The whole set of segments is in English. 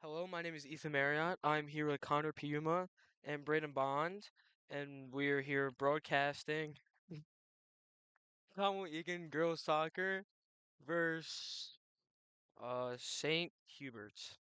Hello, my name is Ethan Marriott. I'm here with Connor Piuma and Braden Bond, and we're here broadcasting Conwell Egan girls soccer versus St. Hubert's.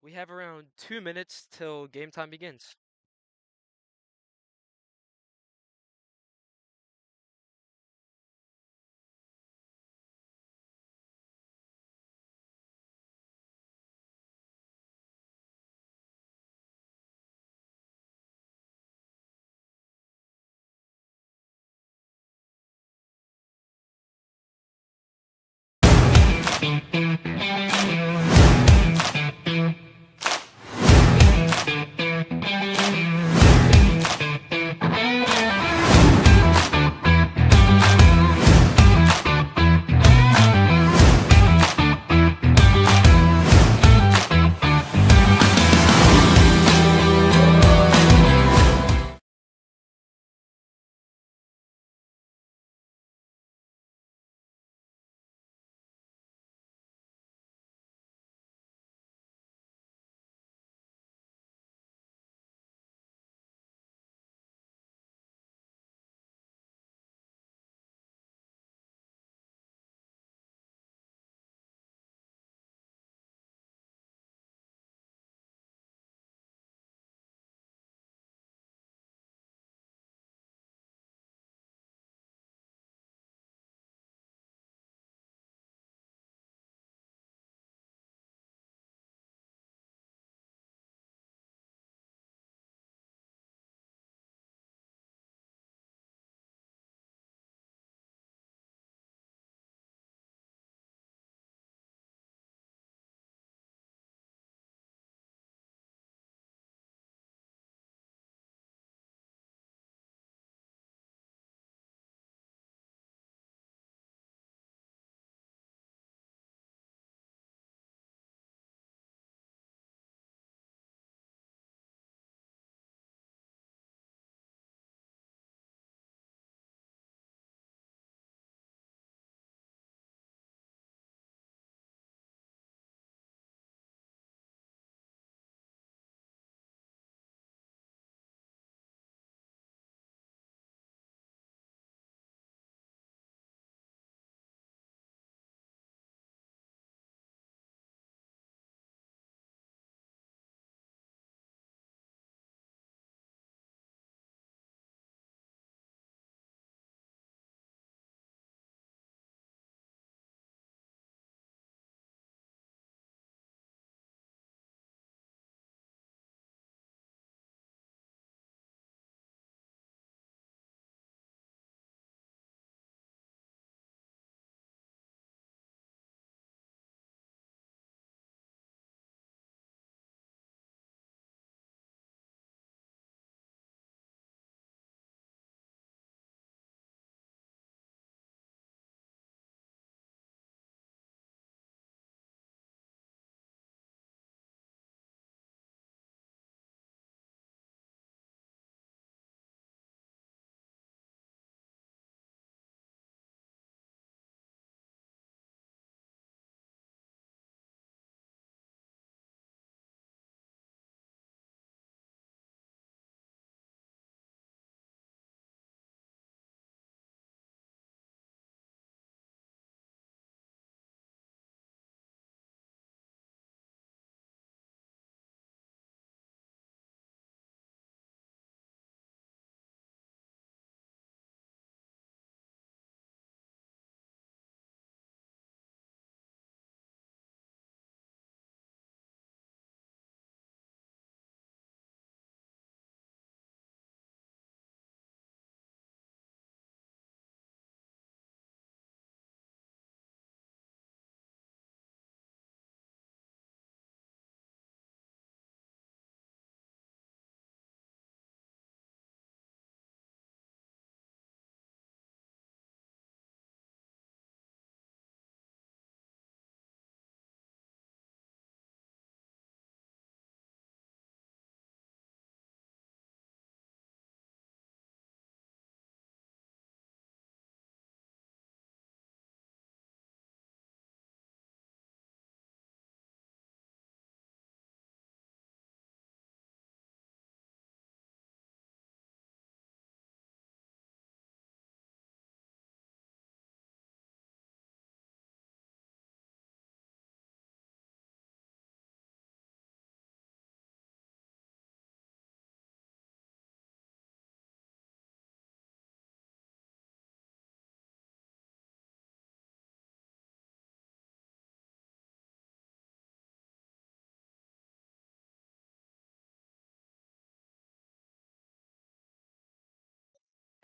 We have around 2 minutes till game time begins.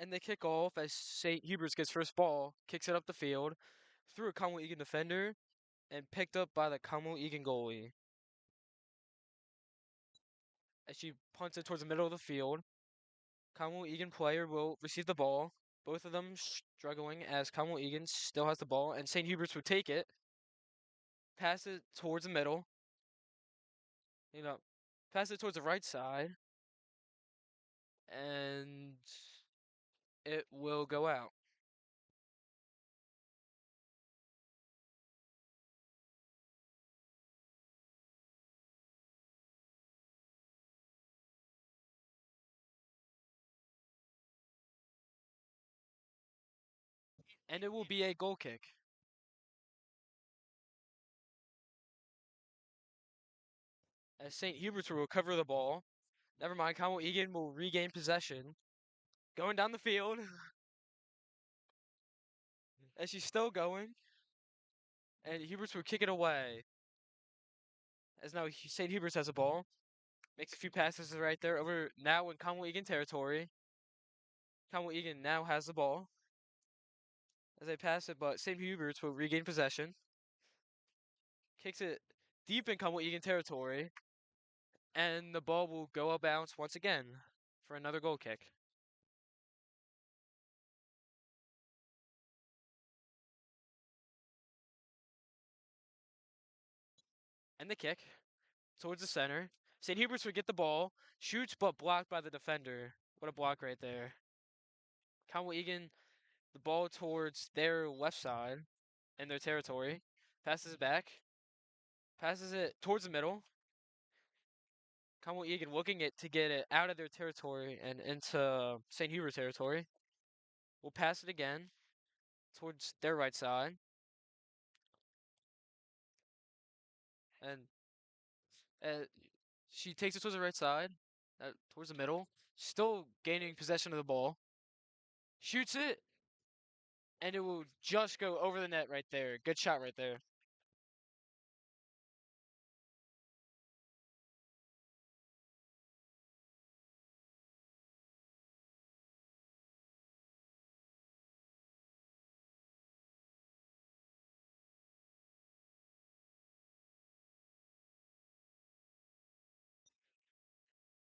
And they kick off as St. Hubert's gets first ball, kicks it up the field, through a Conwell Egan defender, and picked up by the Conwell Egan goalie. As she punts it towards the middle of the field, Conwell Egan player will receive the ball. Both of them struggling as Conwell Egan still has the ball, and St. Hubert's would take it, pass it towards the middle, you know, pass it towards the right side, and it will go out. And it will be a goal kick. As St. Hubert's will recover the ball. Never mind, Conwell Egan will regain possession. Going down the field. As she's still going. And Hubert's will kick it away. As now St. Hubert's has a ball. Makes a few passes right there over now in Conwell Egan territory. Conwell Egan now has the ball. As they pass it, but St. Hubert's will regain possession. Kicks it deep in Conwell Egan territory. And the ball will go out bounce once again for another goal kick. And the kick towards the center. St. Hubert's would get the ball, shoots but blocked by the defender. What a block right there. Conwell Egan, the ball towards their left side in their territory. Passes it back. Passes it towards the middle. Conwell Egan looking it to get it out of their territory and into St. Hubert's territory. We'll pass it again towards their right side. And uh, she takes it towards the right side, towards the middle. Still gaining possession of the ball. Shoots it, and it will just go over the net right there. Good shot right there.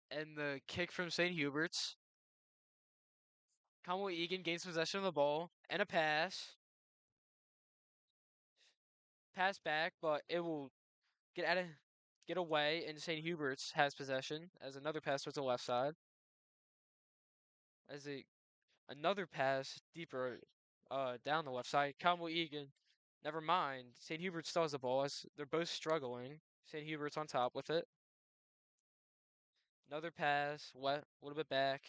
And the kick from St. Hubert's. Conwell Egan gains possession of the ball and a pass. Pass back, but it will get away, and St. Hubert's has possession as another pass towards the left side. As another pass deeper down the left side. Conwell Egan, never mind. St. Hubert still has the ball as they're both struggling. St. Hubert's on top with it. Another pass, a little bit back,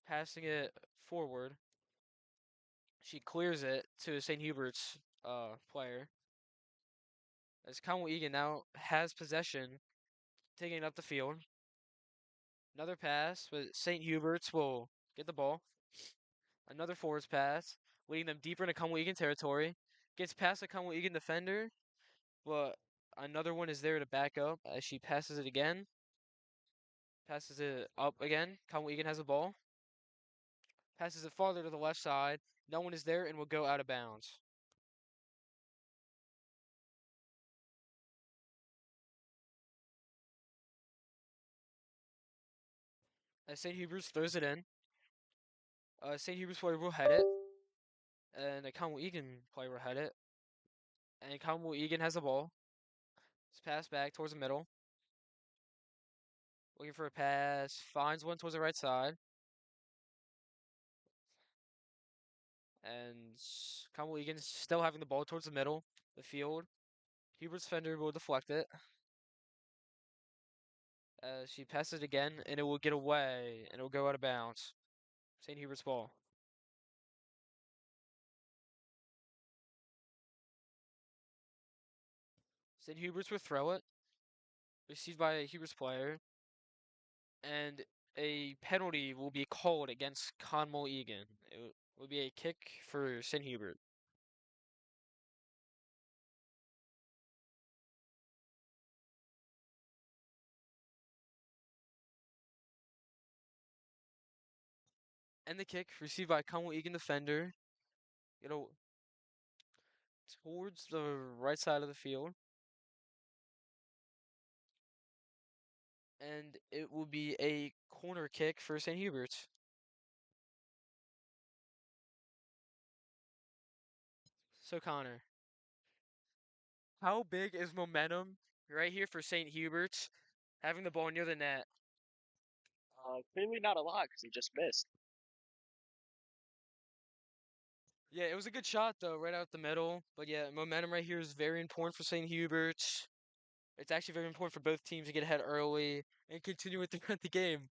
passing it forward. She clears it to St. Hubert's player. As Conwell Egan now has possession, taking it up the field. Another pass, but St. Hubert's will get the ball. Another forwards pass, leading them deeper into Conwell Egan territory. Gets past the Conwell Egan defender, but another one is there to back up as she passes it again. Passes it up again. Conwell Egan has the ball. Passes it farther to the left side. No one is there and will go out of bounds. As St. Hubert's throws it in. St. Hubert's player will head it. And a Conwell Egan player will head it. And Conwell Egan has the ball. It's passed back towards the middle. Looking for a pass. Finds one towards the right side. And Conwell Egan still having the ball towards the middle, the field. Hubert's defender will deflect it. She passes it again, and it will get away, and it will go out of bounds. St. Hubert's ball. St. Hubert's will throw it, received by a Hubert's player, and a penalty will be called against Conwell Egan. It will be a kick for St. Hubert. And the kick received by Conwell Egan defender. You know, towards the right side of the field. And it will be a corner kick for St. Hubert's. So Connor, how big is momentum right here for St. Hubert's having the ball near the net? Clearly not a lot because he just missed. Yeah, it was a good shot though, right out the middle. But yeah, momentum right here is very important for St. Hubert's. It's actually very important for both teams to get ahead early and continue with the game.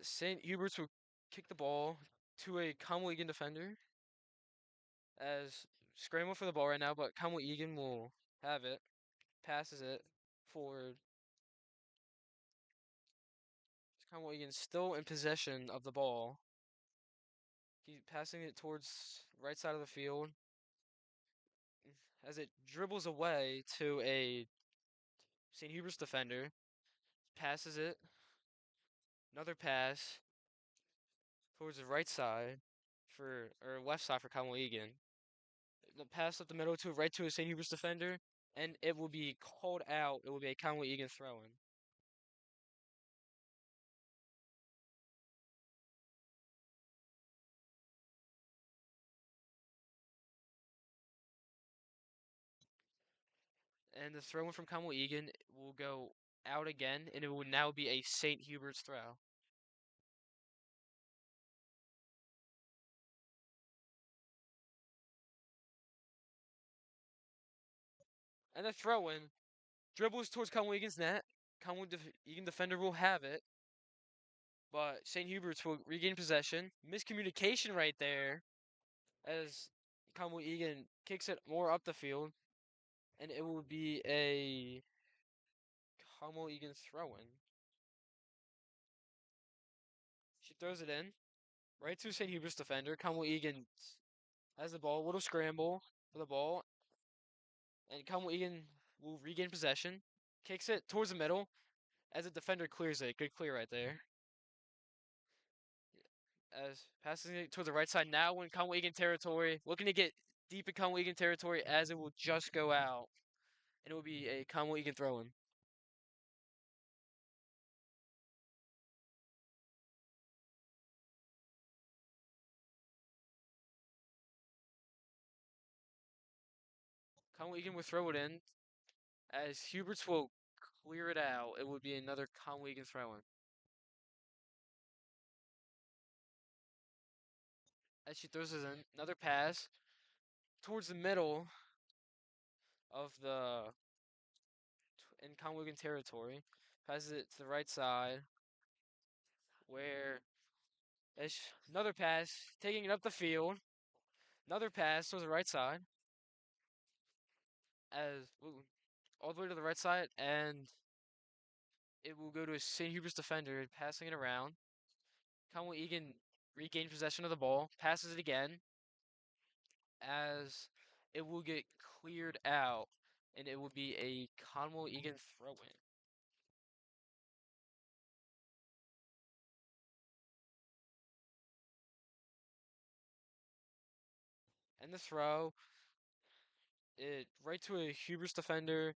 St. Hubert's will kick the ball to a Conwell Egan defender as scramble for the ball right now, but Conwell Egan will have it, passes it forward. Conwell Egan still in possession of the ball. He's passing it towards right side of the field as it dribbles away to a St. Hubert's defender. Passes it. Another pass towards the right side or left side for Conwell Egan. The pass up the middle to right to a St. Hubert's defender, and it will be called out. It will be a Conwell Egan throw-in. And the throw-in from Conwell Egan will go out again, and it will now be a St. Hubert's throw. And the throw-in dribbles towards Conwell Egan's net. Egan defender will have it, but St. Hubert's will regain possession. Miscommunication right there as Conwell Egan kicks it more up the field, and it will be a Conwell Egan throw-in. She throws it in right to St. Hubert's defender. Conwell Egan has the ball, little scramble for the ball, and Conwell Egan will regain possession. Kicks it towards the middle as the defender clears it. Good clear right there. As passing it towards the right side now in Conwell Egan territory. Looking to get deep in Conwell Egan territory as it will just go out. And it will be a Conwell Egan throw-in. Conwell Egan will throw it in. As Huberts will clear it out, it would be another Conwell Egan throw-in. As she throws it in, another pass towards the middle of the in Conwell Egan territory. Passes it to the right side where another pass, taking it up the field. Another pass to the right side as all the way to the right side, and it will go to a St. Hubert's defender, passing it around. Conwell Egan regains possession of the ball, passes it again, as it will get cleared out, and it will be a Conwell Egan throw-in. And the throw, it right to a Hubert's defender,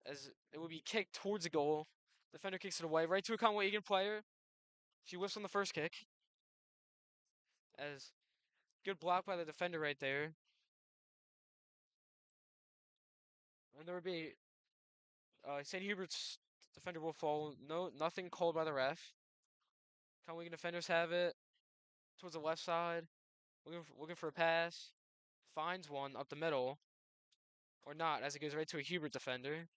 as it will be kicked towards the goal. Defender kicks it away, right to a Conwell Egan player. She whiffs on the first kick, as good block by the defender right there. And there would be St. Hubert's defender will fall. No, nothing called by the ref. Conwell defenders have it towards the left side, looking for a pass. Finds one up the middle, or not, as it goes right to a Hubert defender.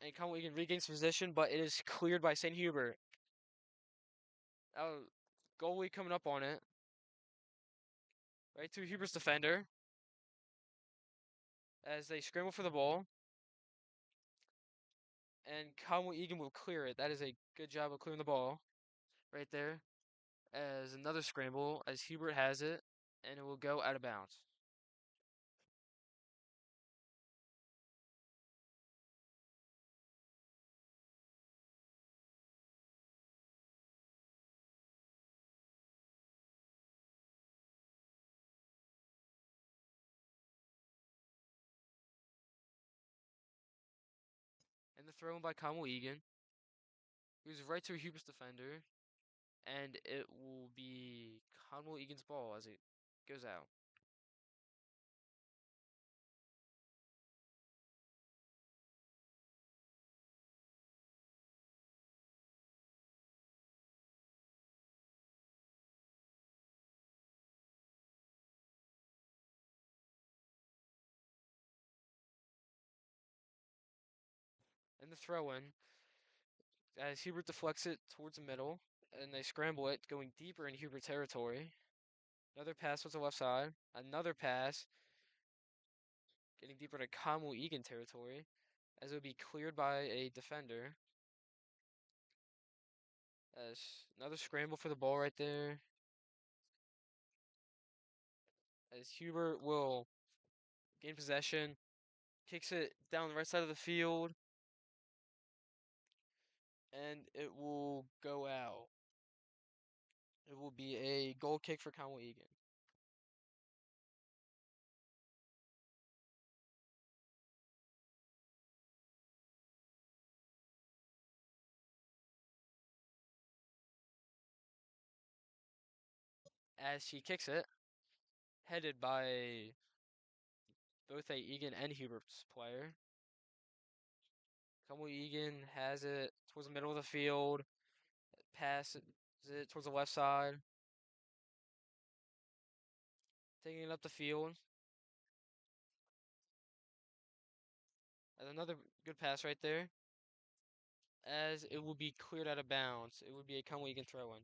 And Conwell regains position, but it is cleared by St. Hubert. Goalie coming up on it, right to Hubert's defender, as they scramble for the ball. And Conwell Egan will clear it. That is a good job of clearing the ball right there. As another scramble, as Hubert has it, and it will go out of bounds. throw in by Conwell Egan, who's right to a Hubert's defender, and it will be Conwell Egan's ball as it goes out. And the throw in as Hubert deflects it towards the middle, and they scramble it, going deeper in Hubert territory. Another pass towards the left side. Another pass, getting deeper into Conwell Egan territory, as it would be cleared by a defender. As another scramble for the ball right there. As Hubert will gain possession, kicks it down the right side of the field, and it will go out. It will be a goal kick for Conwell Egan. As she kicks it, headed by both a Egan and Hubert's player. Conwell Egan has it towards the middle of the field, passes it towards the left side, taking it up the field. And another good pass right there, as it will be cleared out of bounds. It would be a Conwell Egan throw in.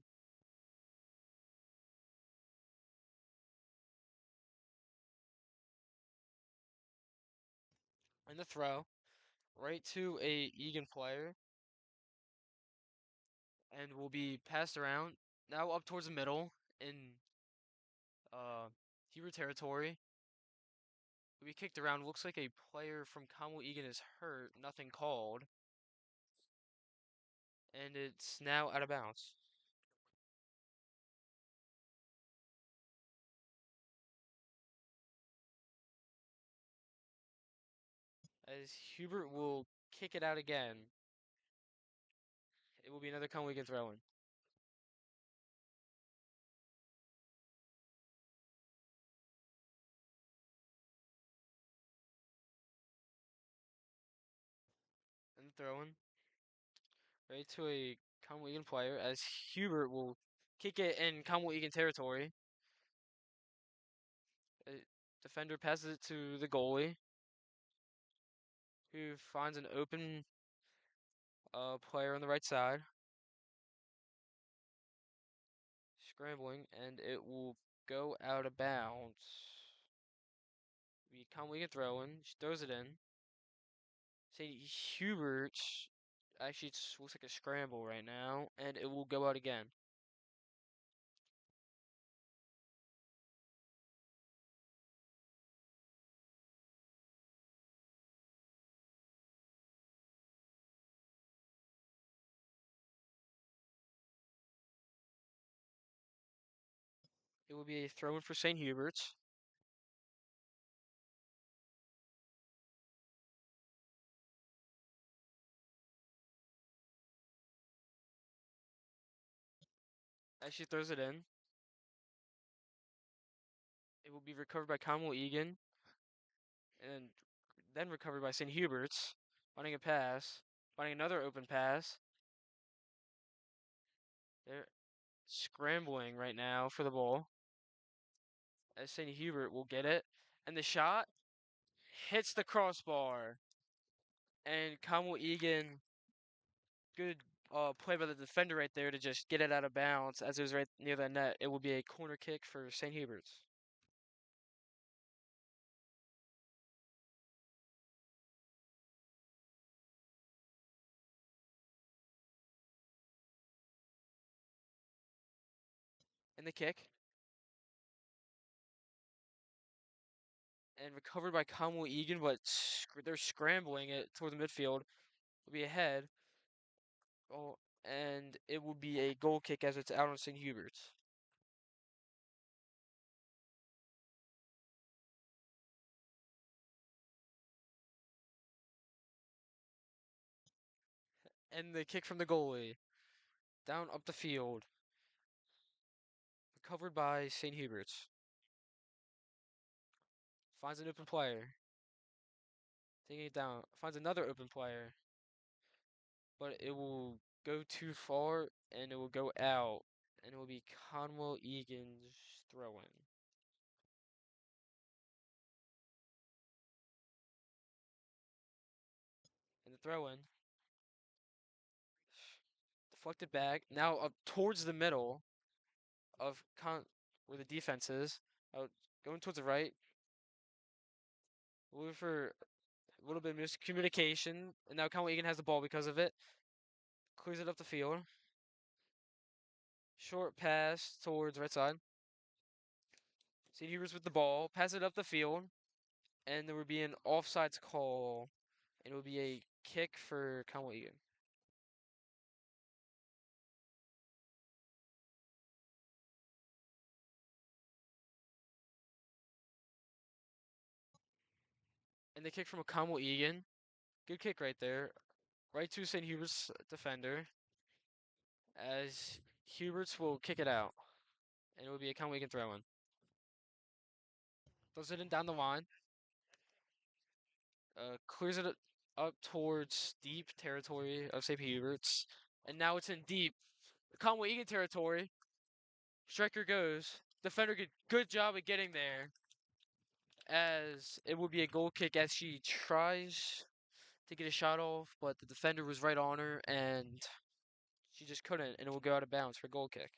And the throw, right to a Egan player, and will be passed around. Now up towards the middle in uh, Hubert territory. Will be kicked around. Looks like a player from Conwell Egan is hurt. Nothing called. And it's now out of bounds. As Hubert will kick it out again. It will be another Conwell Egan throw in. And the throw in. Right to a Conwell Egan player as Hubert will kick it in Conwell Egan territory. Defender passes it to the goalie, who finds an open player on the right side. Scrambling, and it will go out of bounds. We Conwell Egan throw in. She throws it in. St. Hubert, actually, it looks like a scramble right now, and it will go out again. It will be a throw in for St. Hubert's. As she throws it in, it will be recovered by Conwell Egan, and then recovered by St. Hubert's. Finding a pass, finding another open pass. They're scrambling right now for the ball. As St. Hubert will get it, and the shot hits the crossbar. And Conwell Egan, good play by the defender right there to just get it out of bounds as it was right near the net. It will be a corner kick for St. Hubert's. And the kick, and recovered by Conwell Egan, but they're scrambling it toward the midfield. Will be ahead. Oh, and it will be a goal kick as it's out on St. Hubert's. And the kick from the goalie. Down up the field. Recovered by St. Hubert's. Finds an open player. Taking it down. Finds another open player. But it will go too far and it will go out. And it will be Conwell Egan's throw in. And the throw in. Deflected back. Now up towards the middle of where the defense is. Out going towards the right. Looking for a little bit of miscommunication. And now Conwell Egan has the ball because of it. Clears it up the field. Short pass towards right side. St. Hubert's with the ball. Pass it up the field. And there would be an offsides call. And it would be a kick for Conwell Egan. And the kick from a Conwell Egan. Good kick right there. Right to St. Hubert's defender. As Hubert's will kick it out. And it will be a Conwell Egan throw in. Throws it in down the line. Clears it up towards deep territory of St. Hubert's. And now it's in deep Conwell Egan territory. Striker goes. Defender good job at getting there. As it would be a goal kick as she tries to get a shot off, but the defender was right on her and she just couldn't, and it will go out of bounds for a goal kick.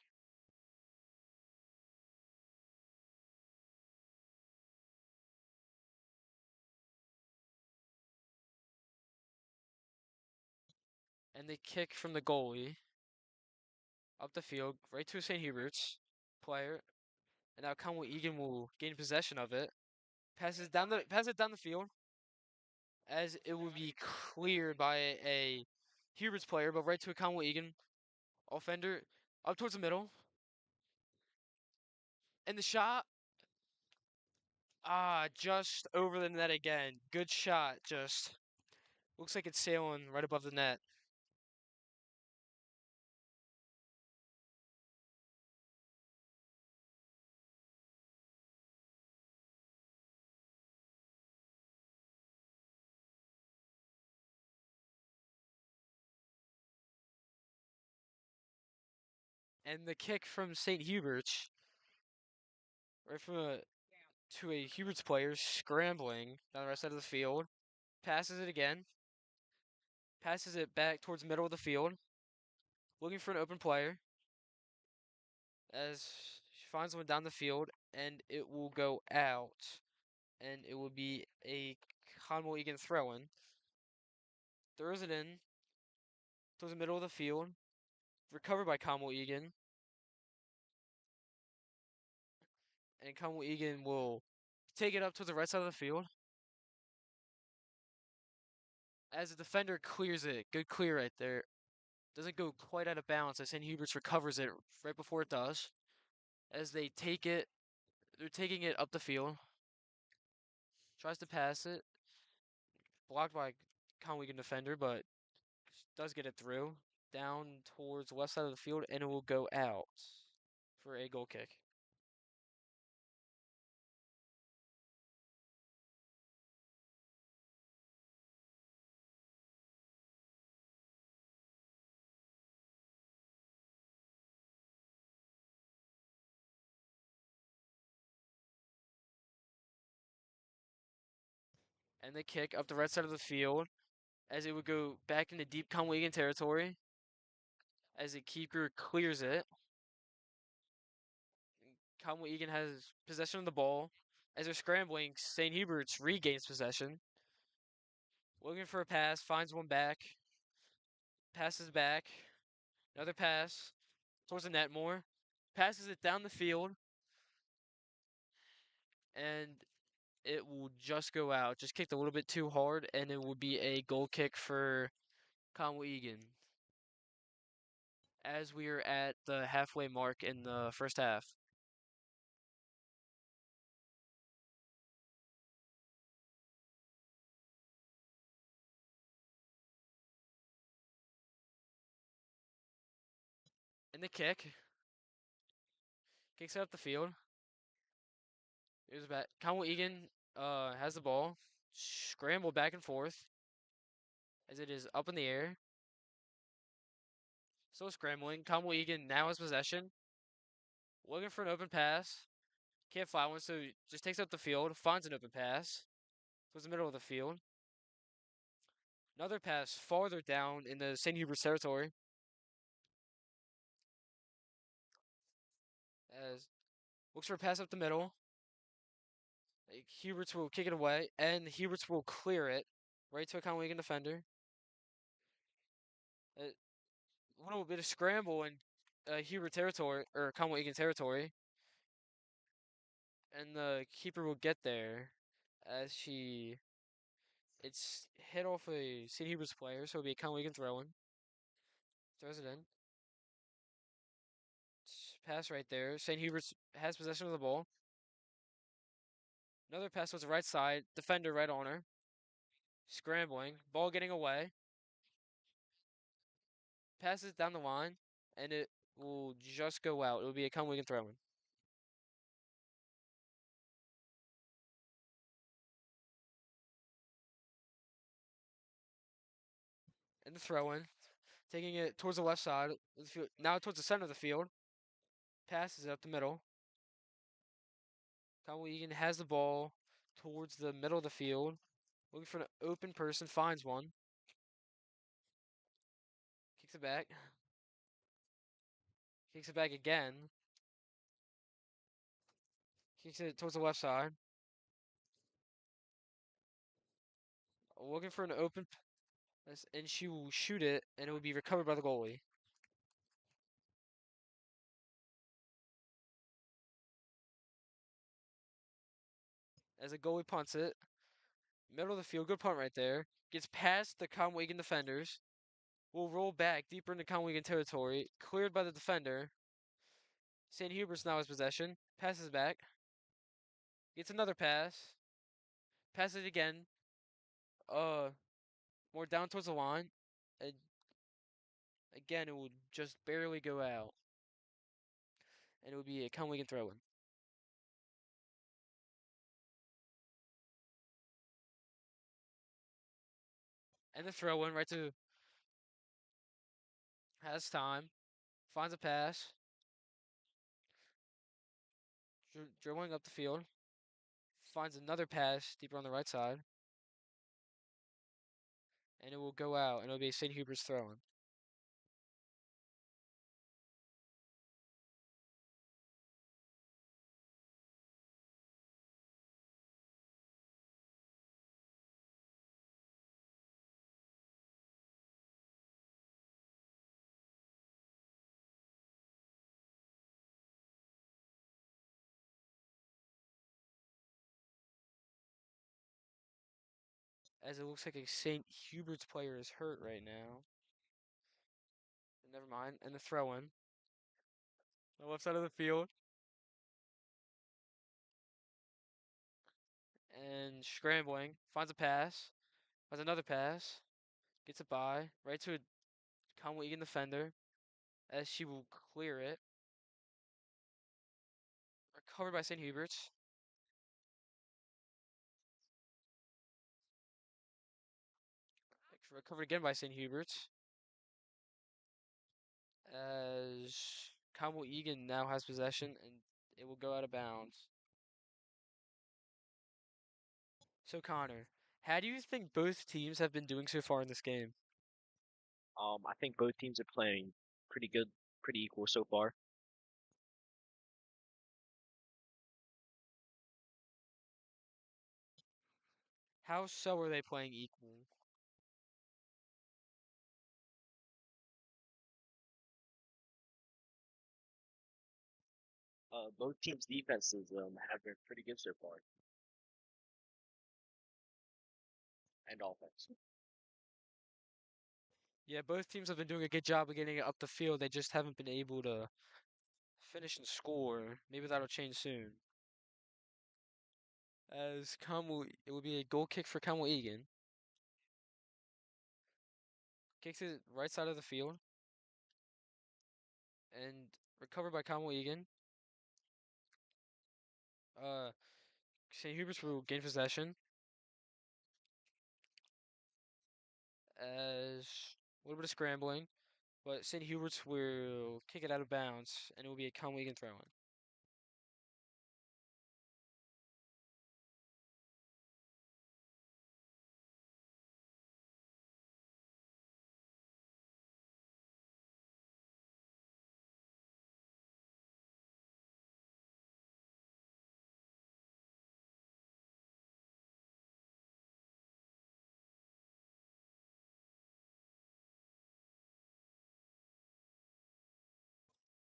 And they kick from the goalie up the field, right to St. Hubert's player. And now Conwell Egan will gain possession of it. Passes it down the field as it will be cleared by a Hubert's player, but right to a Conwell Egan offender up towards the middle. And the shot, just over the net again. Good shot, just looks like it's sailing right above the net. And the kick from St. Hubert's, right from to a Hubert's player scrambling down the right side of the field. Passes it again. Passes it back towards the middle of the field. Looking for an open player. As she finds one down the field. And it will go out. And it will be a Conwell Egan throw in. Throws it in towards the middle of the field. Recovered by Conwell Egan. And Conwell Egan will take it up to the right side of the field. As the defender clears it. Good clear right there. Doesn't go quite out of bounds as St. Hubert's recovers it right before it does. As they're taking it up the field. Tries to pass it. Blocked by Conwegan defender, but does get it through. Down towards the left side of the field, and it will go out for a goal kick. And the kick up the right side of the field as it would go back into deep Conwegan territory as the keeper clears it. Conwell Egan has possession of the ball. As they're scrambling, St. Hubert's regains possession. Looking for a pass, finds one back. Passes back. Another pass towards the net more. Passes it down the field. And it will just go out. Just kicked a little bit too hard, and it will be a goal kick for Conwell Egan. As we are at the halfway mark in the first half. In the kick, kicks it up the field. Here's back. Conwell Egan has the ball. Scramble back and forth as it is up in the air. Still scrambling. Conwell Egan now has possession. Looking for an open pass. Can't find one, so just takes up the field. Finds an open pass. Towards the middle of the field. Another pass farther down in the St. Hubert's territory. As looks for a pass up the middle. Huberts will kick it away, and Huberts will clear it right to a Conwell Egan defender. A little bit of scramble in Hubert territory, or Conwell Egan territory. And the keeper will get there as it's hit off a St. Hubert's player, so it'll be a Conwell Egan throw-in. Throws it in. Pass right there. St. Hubert's has possession of the ball. Another pass towards the right side. Defender right on her. Scrambling. Ball getting away. Passes down the line, and it will just go out. It will be a Conwell Egan throw-in. And the throw-in. Taking it towards the left side of the field. Now towards the center of the field. Passes it up the middle. Conwell Egan has the ball towards the middle of the field. Looking for an open person. Finds one. Kicks it back. Kicks it back again. Kicks it towards the left side. Looking for an open, and she will shoot it, and it will be recovered by the goalie. As the goalie punts it, middle of the field, good punt right there. Gets past the Conwell Egan defenders. Will roll back deeper into Conwell Egan territory. Cleared by the defender. St. Hubert's now has possession. Passes back. Gets another pass. Passes it again. Uh, more down towards the line. And again, it will just barely go out. And it would be a Conwell Egan throw-in. And the throw-in right to has time. Finds a pass. Dribbling up the field. Finds another pass deeper on the right side. And it will go out. And it'll be St. Hubert's throw-in. As it looks like a St. Hubert's player is hurt right now. Never mind. And the throw-in. The left side of the field. And scrambling. Finds a pass. Finds another pass. Gets it by. Right to a Conwell Egan defender. As she will clear it. Recovered by St. Hubert's. Recovered again by St. Hubert's. As Conwell Egan now has possession. And it will go out of bounds. So Connor, how do you think both teams have been doing so far in this game? I think both teams are playing pretty good, pretty equal so far. How so are they playing equal? Both teams' defenses have been pretty good so far, and offense. Yeah, both teams have been doing a good job of getting it up the field. They just haven't been able to finish and score. Maybe that'll change soon. As Conwell, it will be a goal kick for Conwell Egan. Kicks it right side of the field. and recovered by Conwell Egan. Uh, St. Hubert's will gain possession as a little bit of scrambling, but St. Hubert's will kick it out of bounds, and it will be a Conwell Egan throw in.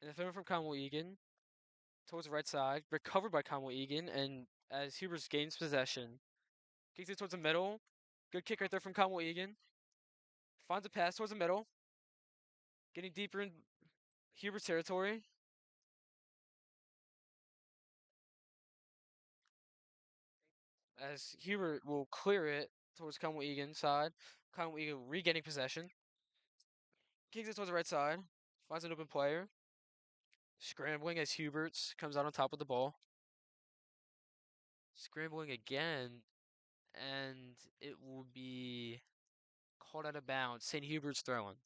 And the throw from Conwell Egan towards the right side, recovered by Conwell Egan, and as Hubert's gains possession, kicks it towards the middle. Good kick right there from Conwell Egan. Finds a pass towards the middle, getting deeper in Hubert's territory. As Hubert will clear it towards Conwell Egan's side. Conwell Egan regaining possession. Kicks it towards the right side. Finds an open player. Scrambling as Hubert's comes out on top of the ball. Scrambling again, and it will be called out of bounds. St. Hubert's throwing.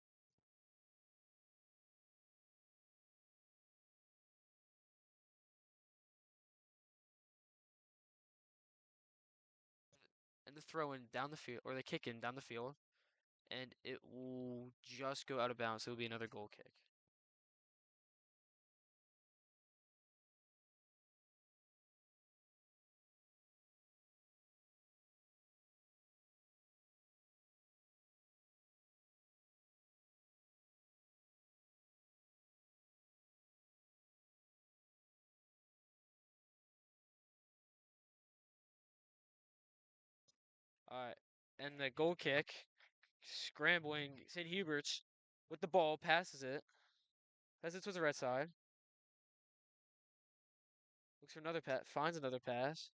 And the throwing down the field, or the kicking down the field, and it will just go out of bounds. So it will be another goal kick. All right, and the goal kick, scrambling St. Hubert's with the ball, passes it towards the right side. Looks for another pass, finds another pass.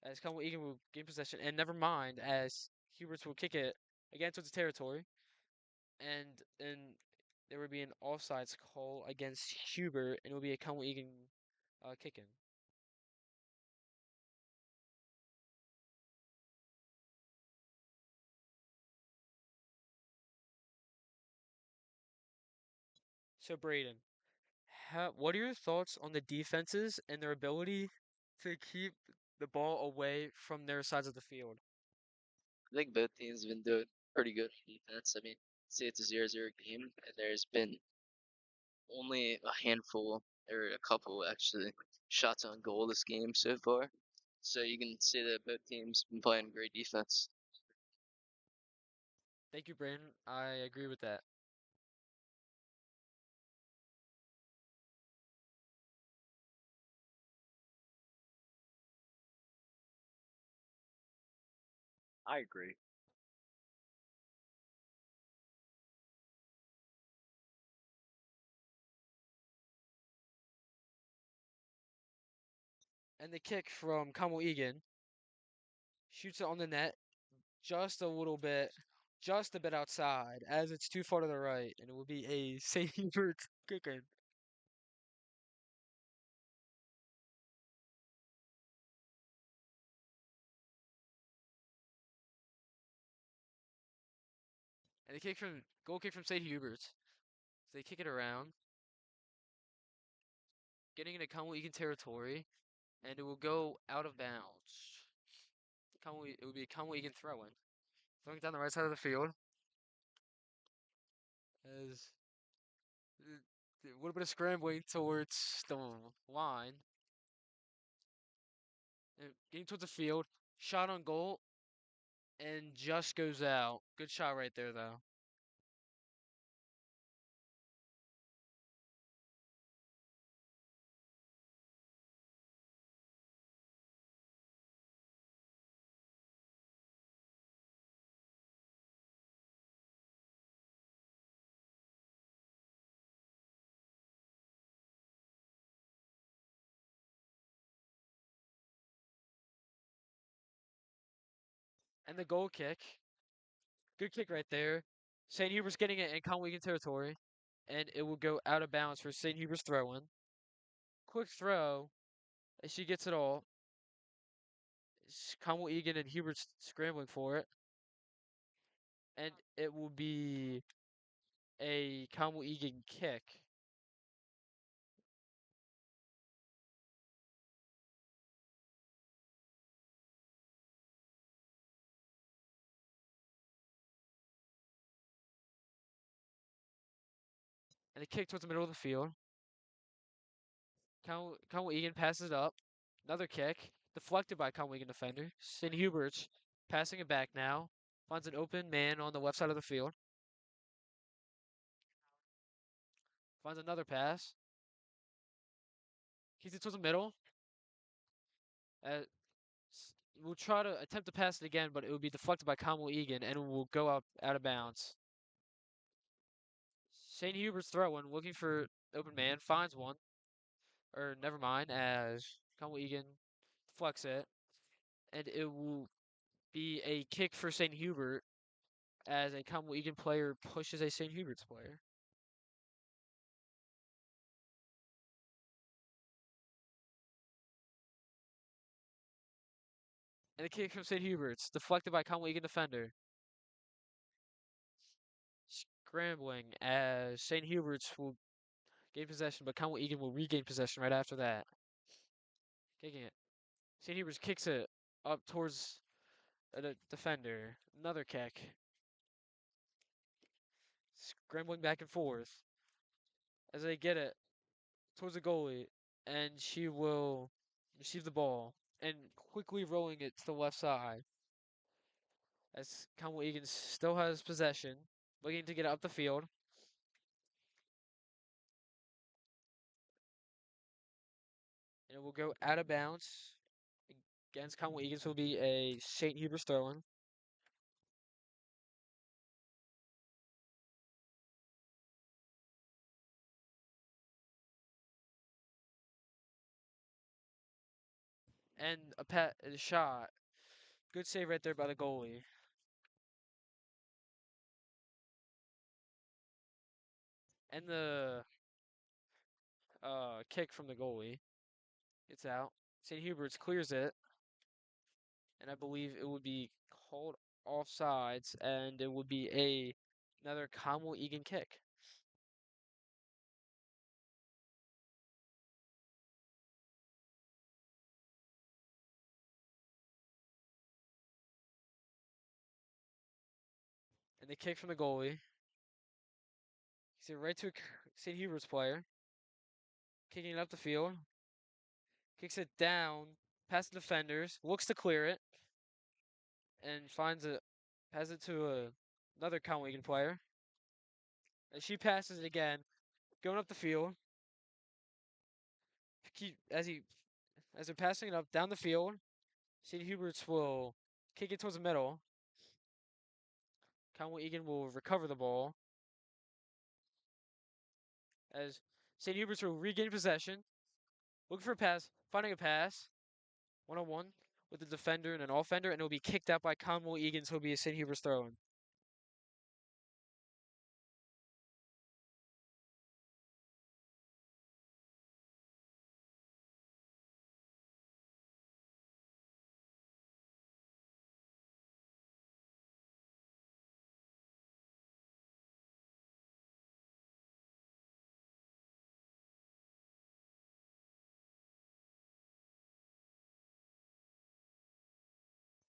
As Conwell Egan will gain possession, and never mind, as Huberts will kick it again towards the territory, and then there would be an offsides call against Hubert, and it will be a Conwell Egan kick in. So Braden, what are your thoughts on the defenses and their ability to keep the ball away from their sides of the field? I think both teams have been doing pretty good on defense. I mean, say it's a 0-0 game, and there's been only a handful, or a couple actually, shots on goal this game so far. So you can say that both teams been playing great defense. Thank you, Braden. I agree with that. I agree. And the kick from Conwell Egan shoots it on the net just a little bit, just a bit outside, as it's too far to the right, and it will be a St. Hubert kick-in. And the goal kick from St. Hubert's. So they kick it around, getting into Conwell Egan territory, and it will go out of bounds. It will be a Conwell Egan throw-in. Throwing it down the right side of the field, as a little bit of scrambling towards the line, and getting towards the field, shot on goal, and just goes out. Good shot right there, though. And the goal kick. Good kick right there. St. Hubert's getting it in Conwell Egan territory. and it will go out of bounds for St. Hubert's throw-in. Quick throw, as she gets it all. Conwell Egan and Hubert's scrambling for it, and it will be a Conwell Egan kick. And a kick towards the middle of the field. Conwell Egan passes it up. Another kick. Deflected by Conwell Egan defender. St. Hubert's passing it back now. Finds an open man on the left side of the field. Finds another pass. Keeps it towards the middle. Uh, we'll try to attempt to pass it again, but it will be deflected by Conwell Egan and it will go up out of bounds. St. Hubert's throwing, looking for open man, finds one. Or never mind, as Conwell Egan deflects it. And it will be a kick for St. Hubert as a Conwell Egan player pushes a St. Hubert's player. And the kick from St. Hubert's, deflected by Conwell Egan defender. Scrambling as St. Hubert's will gain possession, but Conwell Egan will regain possession right after that. Kicking it. St. Hubert's kicks it up towards a defender. Another kick. Scrambling back and forth as they get it towards the goalie, and she will receive the ball and quickly rolling it to the left side as Conwell Egan still has possession, looking to get up the field. And it will go out of bounds against Conwell Egan, so it will be a St. Hubert's throw-in. And a shot. Good save right there by the goalie. And the kick from the goalie. It's out. St. Hubert's clears it. And I believe it would be called offsides, and it would be another Conwell Egan kick. And the kick from the goalie. He's right to St. Hubert's player. Kicking it up the field. Kicks it down past the defenders. Looks to clear it. And passes it to another Conwell Egan player. As she passes it again, going up the field. As they're passing it up down the field, St. Hubert's will kick it towards the middle. Conwell Egan will recover the ball. As St. Hubert's will regain possession. Looking for a pass, finding a pass. 1-on-1 with the defender and an offender, and it will be kicked out by Conwell Egan, so it'll be a St. Hubert's throw-in.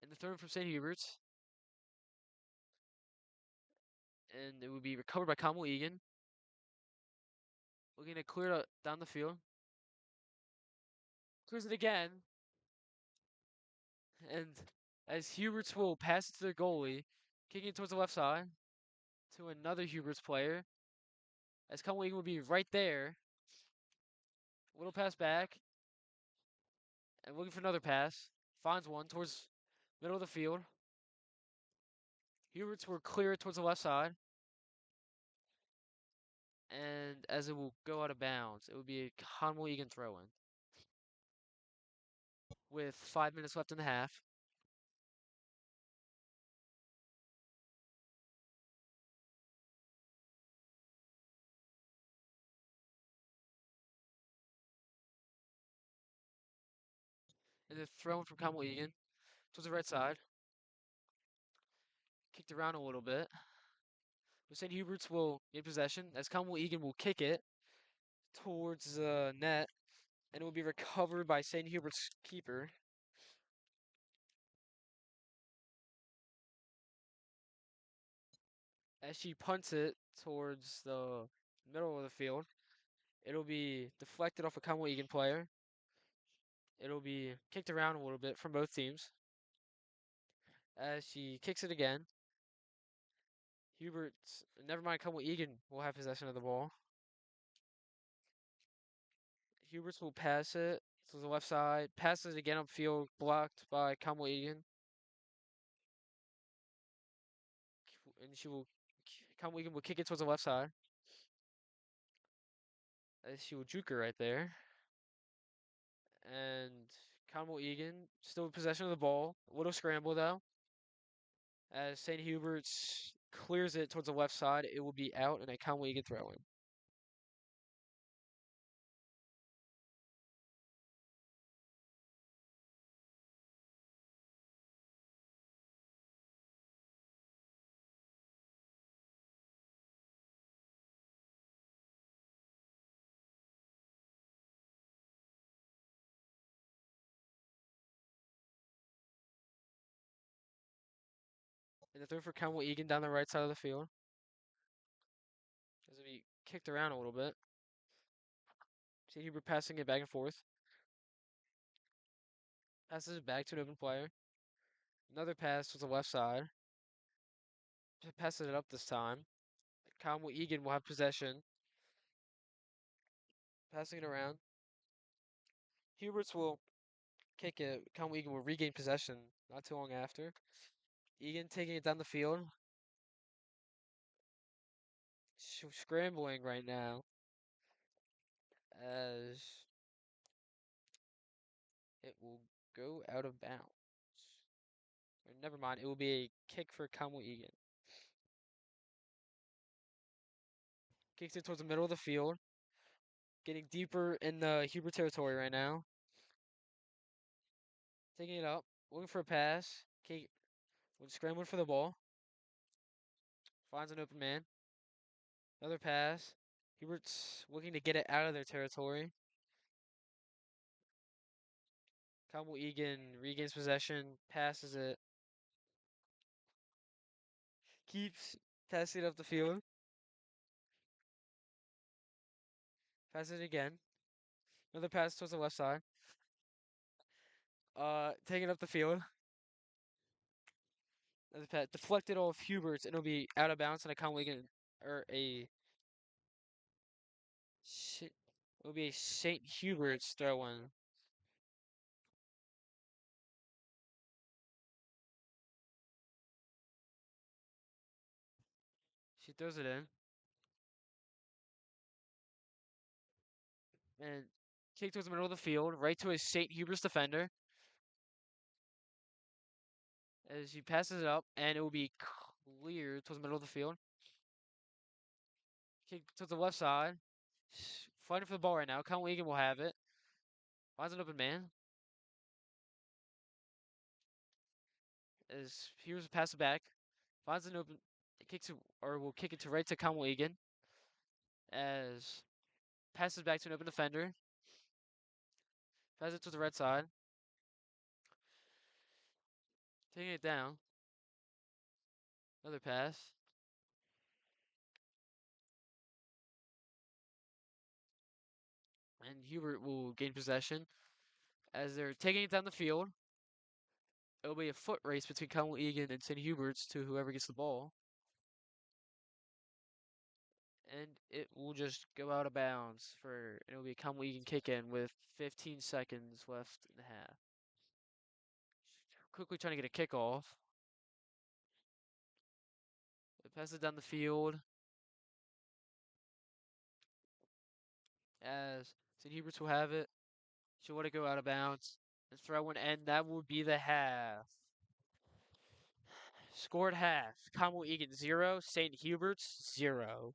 And the throw from St. Hubert's. And it will be recovered by Conwell Egan. Looking to clear it down the field. Clears it again. And as Hubert's will pass it to their goalie, kicking it towards the left side to another Hubert's player. As Conwell Egan will be right there. Little pass back. And looking for another pass. Finds one towards middle of the field. Hubert's will clear it towards the left side. And as it will go out of bounds, it will be a Conwell Egan throw-in. With 5 minutes left in the half. and then thrown from Conwell Egan towards the right side. Kicked around a little bit. But St. Hubert's will gain possession as Conwell Egan will kick it towards the net, and it will be recovered by St. Hubert's keeper. As she punts it towards the middle of the field, it'll be deflected off a Conwell Egan player. It'll be kicked around a little bit from both teams. As she kicks it again, never mind, Conwell Egan will have possession of the ball. Huberts will pass it to the left side, passes it again upfield, blocked by Conwell Egan. And Conwell Egan will kick it towards the left side. As she will juke her right there. And Conwell Egan still in possession of the ball. A little scramble though. As St. Hubert's clears it towards the left side, it will be out and a Conwell Egan throw in. And the throw for Conwell Egan down the right side of the field. As it be kicked around a little bit. St. Hubert passing it back and forth. Passes it back to an open player. Another pass to the left side. Passes it up this time. Conwell Egan will have possession. Passing it around. Huberts will kick it. Conwell Egan will regain possession not too long after. Egan taking it down the field. Scrambling right now. As it will go out of bounds. Or never mind, it will be a kick for Conwell Egan. Kicks it towards the middle of the field. Getting deeper in the Hubert territory right now. Taking it up. Looking for a pass. Scrambling for the ball. Finds an open man. Another pass. Hubert's looking to get it out of their territory. Conwell Egan regains possession. Passes it. Keeps passing it up the field. Passes it again. Another pass towards the left side. Taking up the field. Another pass deflected off Hubert's, and it'll be out of bounds, and a Conwell Egan or a shit. It'll be a St. Hubert's throw in. She throws it in. And kick towards the middle of the field, right to a St. Hubert's defender. As he passes it up, and it will be cleared towards the middle of the field. Kick towards the left side. Fighting for the ball right now. Conwell Egan will have it. Finds an open man. As Hubert's pass it back. Finds an open. Kicks it, or will kick it to right to Conwell Egan. As passes back to an open defender. Passes it to the right side. Taking it down. Another pass. And Hubert will gain possession. As they're taking it down the field. It'll be a foot race between Conwell Egan and St. Hubert's to whoever gets the ball. And it will just go out of bounds it'll be a Conwell Egan kick in with 15 seconds left in the half. Quickly trying to get a kickoff. It passes down the field. As St. Hubert's will have it. She'll let it go out of bounds. And throw in, and that will be the half. Scored half. Conwell Egan 0, St. Hubert's 0.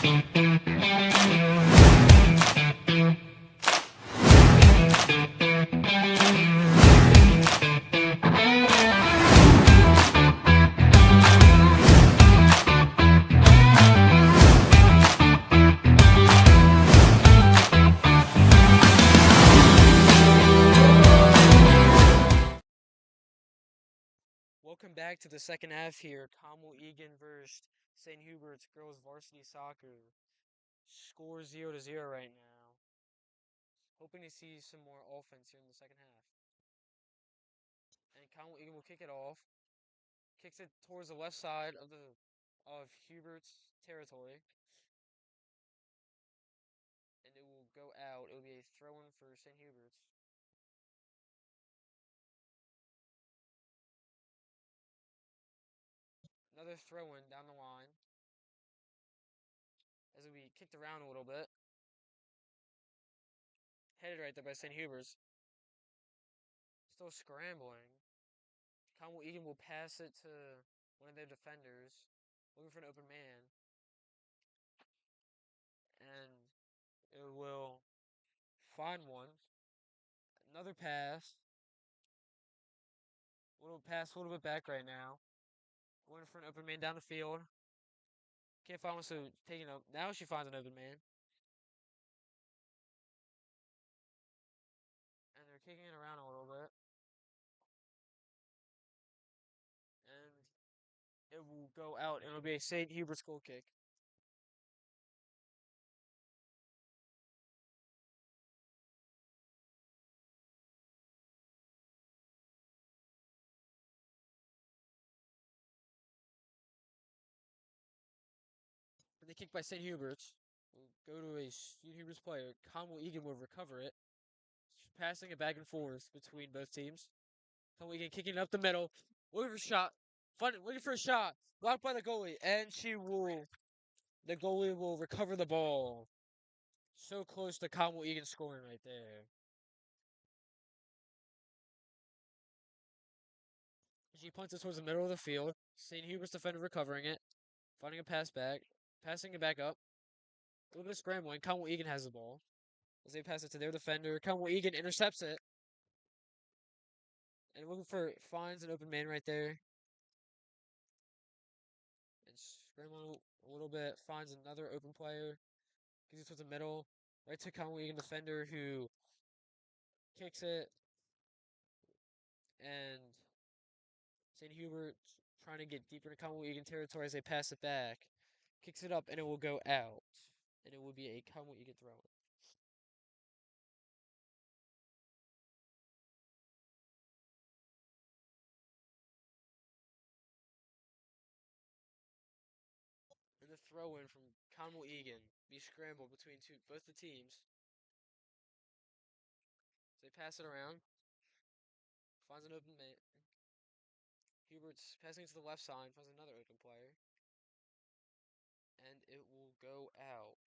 Welcome back to the second half here. Conwell Egan versus St. Hubert's girls varsity soccer. Score 0-0 right now. Hoping to see some more offense here in the second half. And Conwell Egan will kick it off. Kicks it towards the left side of Hubert's territory. And it will go out. It will be a throw-in for St. Hubert's. Another throw-in down the line. As it will be kicked around a little bit. Headed right there by St. Hubert's. Still scrambling. Conwell Egan will pass it to one of their defenders. Looking for an open man. And it will find one. Another pass. A little bit back right now. Going for an open man down the field. Can't find one, so taking up. Now she finds an open man. And they're kicking it around a little bit. And it will go out, and it'll be a St. Hubert's goal kick. And the kick by St. Hubert's will go to a St. Hubert's player. Conwell Egan will recover it. Passing it back and forth between both teams. Conwell Egan kicking it up the middle. Looking for a shot. Looking for a shot. Blocked by the goalie. And the goalie will recover the ball. So close to Conwell Egan scoring right there. She punts it towards the middle of the field. St. Hubert's defender recovering it. Finding a pass back. Passing it back up. A little bit of scrambling. Conwell Egan has the ball. As they pass it to their defender. Conwell Egan intercepts it. And finds an open man right there. And scrambling a little bit. Finds another open player. Gives it towards the middle. Right to Conwell Egan defender who kicks it. And St. Hubert trying to get deeper into Conwell Egan territory as they pass it back. Kicks it up and it will go out. And it will be a Conwell Egan throw. And the throw in from Conwell Egan be scrambled between both the teams. So they pass it around. Finds an open man. Hubert's passing it to the left side. Finds another open player. And it will go out.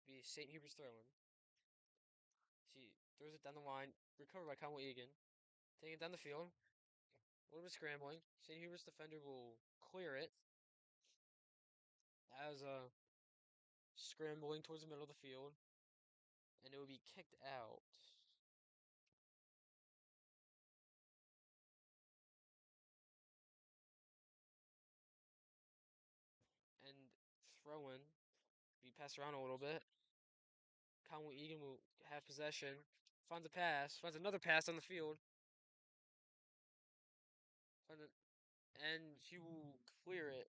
Be St. Hubert's throw in. She throws it down the line. Recovered by Conwell Egan. Taking it down the field. A little bit scrambling. St. Hubert's defender will clear it. As scrambling towards the middle of the field. And it will be kicked out. And throw in. Be passed around a little bit. Conwell Egan will have possession. Finds a pass. Finds another pass on the field. And she will clear it.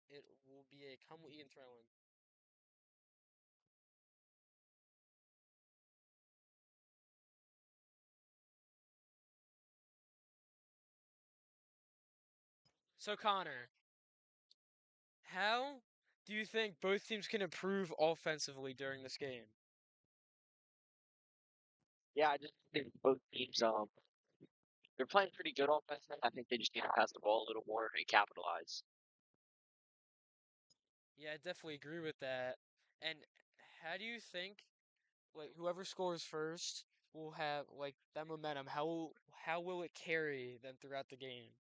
It will be a Conwell Egan throw in. So, Connor, how do you think both teams can improve offensively during this game? Yeah, I just think both teams they're playing pretty good offense. I think they just need to pass the ball a little more and capitalize. Yeah, I definitely agree with that. And how do you think, like, whoever scores first will have like that momentum? How will it carry them throughout the game?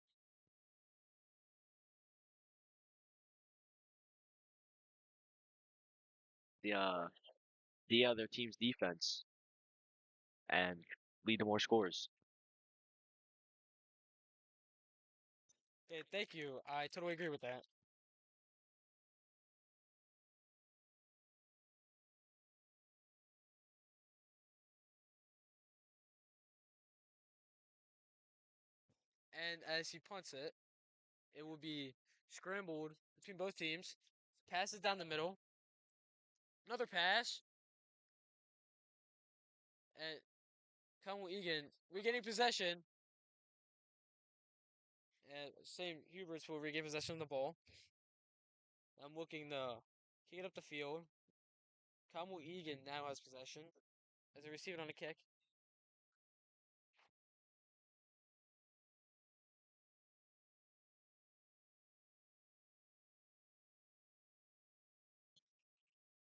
the uh the other team's defense and lead to more scores. Okay, thank you. I totally agree with that. And as he punts it, it will be scrambled between both teams. Passes down the middle. Another pass. And Conwell Egan regaining possession. And same Huberts will regain possession of the ball. I'm looking to kick it up the field. Conwell Egan now has possession as they receive it on a kick.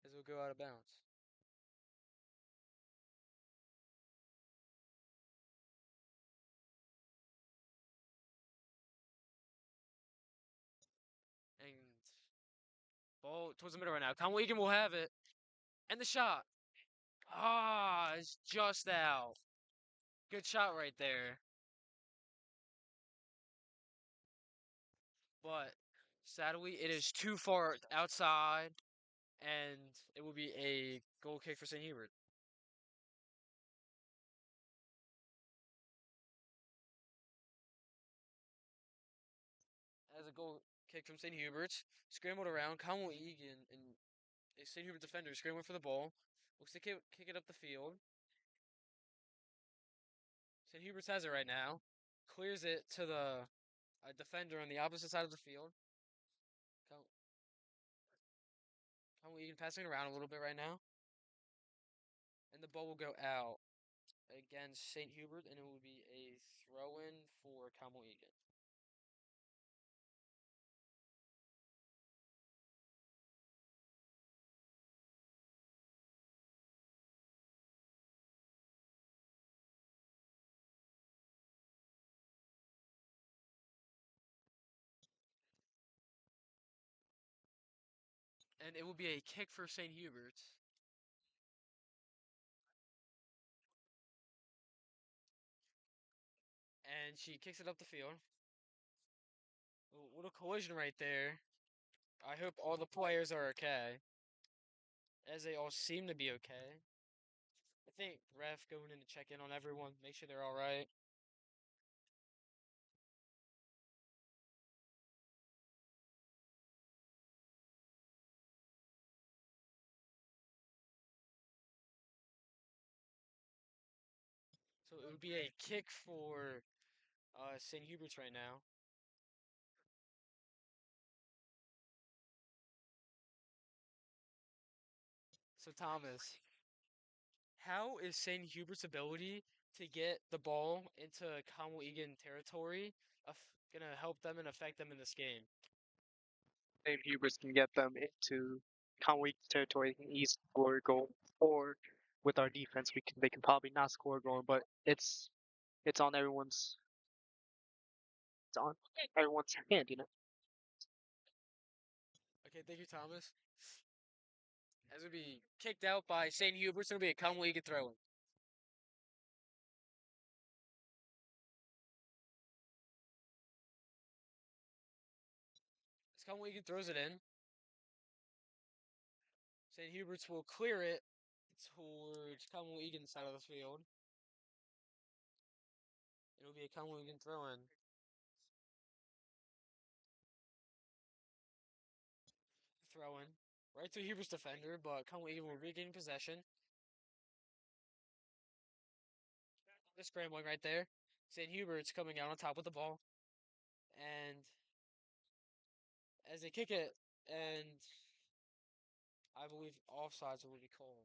As it will go out of bounds. And ball towards the middle right now. Conwell Egan will have it. And the shot. Ah, it's just out. Good shot right there. But sadly, it is too far outside, and it will be a goal kick for St. Hubert. As a goal kick from St. Hubert's, scrambled around. Conwell Egan and a St. Hubert defender scrambling for the ball. Looks to kick it up the field. St. Hubert's has it right now. Clears it to the defender on the opposite side of the field. Conwell Egan passing it around a little bit right now. And the ball will go out against St. Hubert, and it will be a throw-in for Conwell Egan. And it will be a kick for St. Hubert's. And she kicks it up the field. A little collision right there. I hope all the players are okay, as they all seem to be okay. I think ref going in to check in on everyone, make sure they're all right. So it would be a kick for St. Hubert's right now. So Thomas, how is St. Hubert's ability to get the ball into Conwell Egan territory gonna help them and affect them in this game? Dave Hubris can get them into Conway territory, they can easily score a goal. Or with our defense, they can probably not score a goal, but it's on everyone's hand, you know. Okay, thank you, Thomas. As would be kicked out by St. Hubert's, it'll be a Conwell Egan throw-in. As Conwell Egan throws it in, St. Hubert's will clear it towards Conwell Egan's side of the field. It'll be a Conwell Egan throw-in. Throw-in. Right to Hubert's defender, but Conwell Egan will regain possession. They're scrambling right there. St. Hubert's coming out on top with the ball. And as they kick it, and I believe offsides will be called.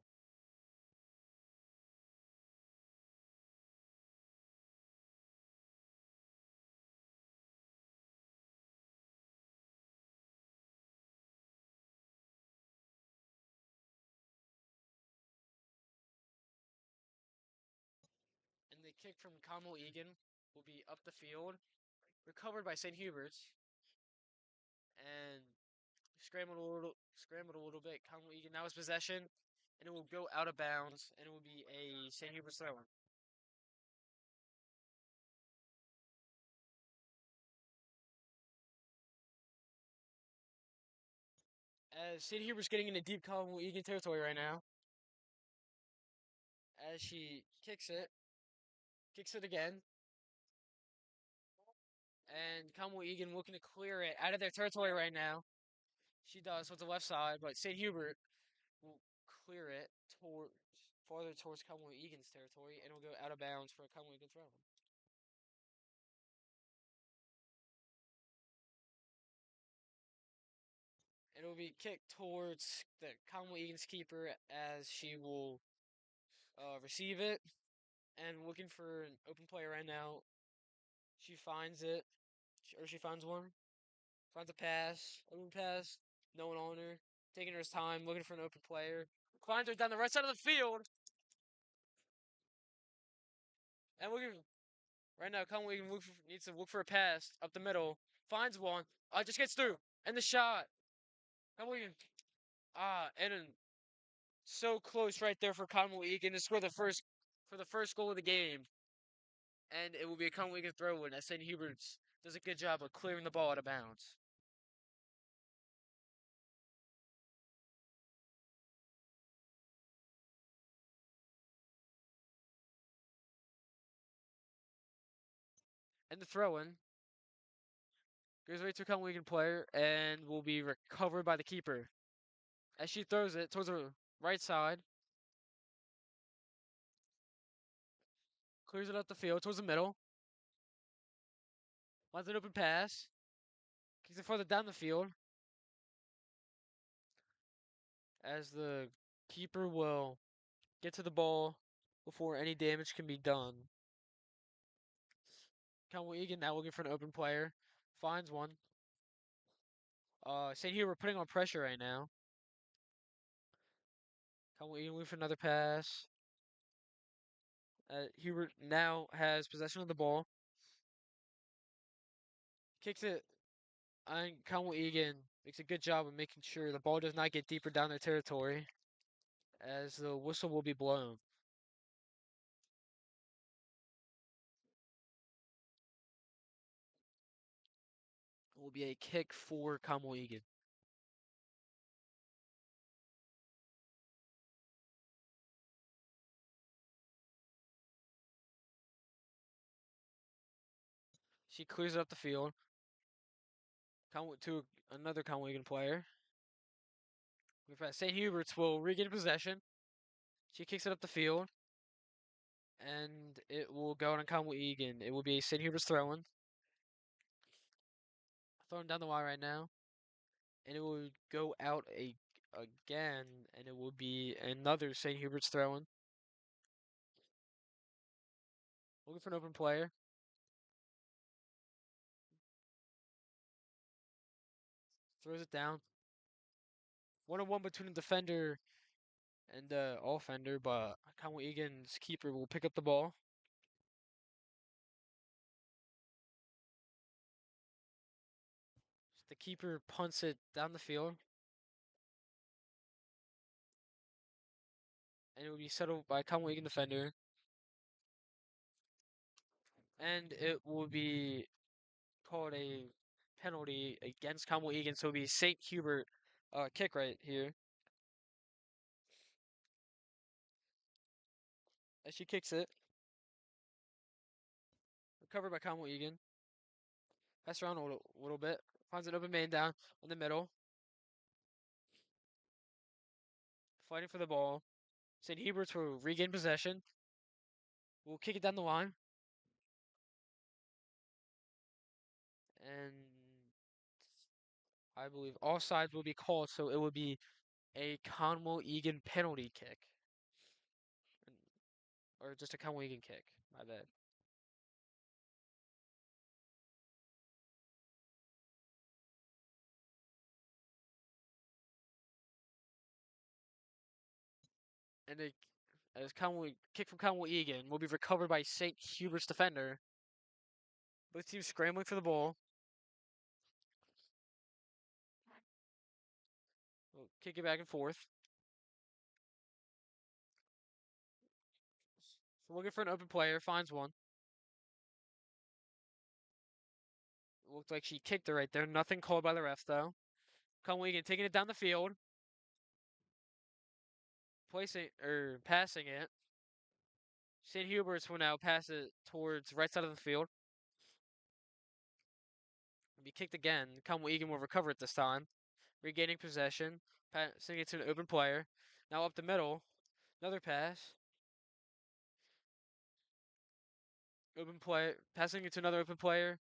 And the kick from Conwell Egan will be up the field, recovered by St. Hubert's, and scrambled a little bit. Conwell Egan now has possession, and it will go out of bounds, and it will be a St. Hubert's throw. As St. Hubert's getting into deep Conwell Egan territory right now. As she kicks it again. And Conwell Egan looking to clear it out of their territory right now. She does with the left side, but St. Hubert will clear it farther towards Conwell Egan's territory, and it will go out of bounds for a Conwell Egan throw. It will be kicked towards the Conwell Egan's keeper as she will receive it and looking for an open player right now. She finds it, or she finds one. Finds a pass, open pass, no one on her. Taking her time, looking for an open player. Finds her down the right side of the field. And looking right now, Conway needs to look for a pass up the middle. Finds one. Just gets through. And the shot. Conway, and so close right there for Conway Egan to score the first goal of the game. And it will be a Conway Egan throw in as St. Hubert's does a good job of clearing the ball out of bounds. And the throw in goes right to a Conway Egan player and will be recovered by the keeper. As she throws it towards the right side. Clears it up the field towards the middle. Wants an open pass. Kicks it further down the field. As the keeper will get to the ball before any damage can be done. Conwell Egan now looking for an open player. Finds one. St. Hubert putting on pressure right now. Conwell Egan looking for another pass. Hubert now has possession of the ball. Kicks it. And Conwell Egan makes a good job of making sure the ball does not get deeper down their territory. As the whistle will be blown. It will be a kick for Conwell Egan. She clears it up the field. To another Conwell Egan player. St. Hubert's will regain possession. She kicks it up the field. And it will go on Conwell Egan. It will be St. Hubert's throwing. Throwing down the wire right now. And it will go out again. And it will be another St. Hubert's throwing. Looking for an open player. Throws it down. 1-on-1 between the defender and the offender, but Conwell Egan's keeper will pick up the ball. The keeper punts it down the field. And it will be settled by Conwell Egan defender. And it will be called a penalty against Conwell Egan, so it'll be St. Hubert kick right here. As she kicks it. Recovered by Conwell Egan. Pass around a little bit. Finds an open man down in the middle. Fighting for the ball. St. Hubert's will regain possession. We'll kick it down the line. And I believe all sides will be called, so it will be a Conwell Egan penalty kick. Or just a Conwell Egan kick. My bad. And a as kick from Conwell Egan will be recovered by St. Hubert's defender. Both teams scrambling for the ball. kick it back and forth. So looking for an open player, finds one. Looked like she kicked it right there. Nothing called by the refs though. Conwell Egan taking it down the field, passing it. St. Hubert's will now pass it towards right side of the field. Be kicked again. Conwell Egan will recover it this time, regaining possession, passing it to an open player. Now up the middle, another pass. Open play, passing it to another open player,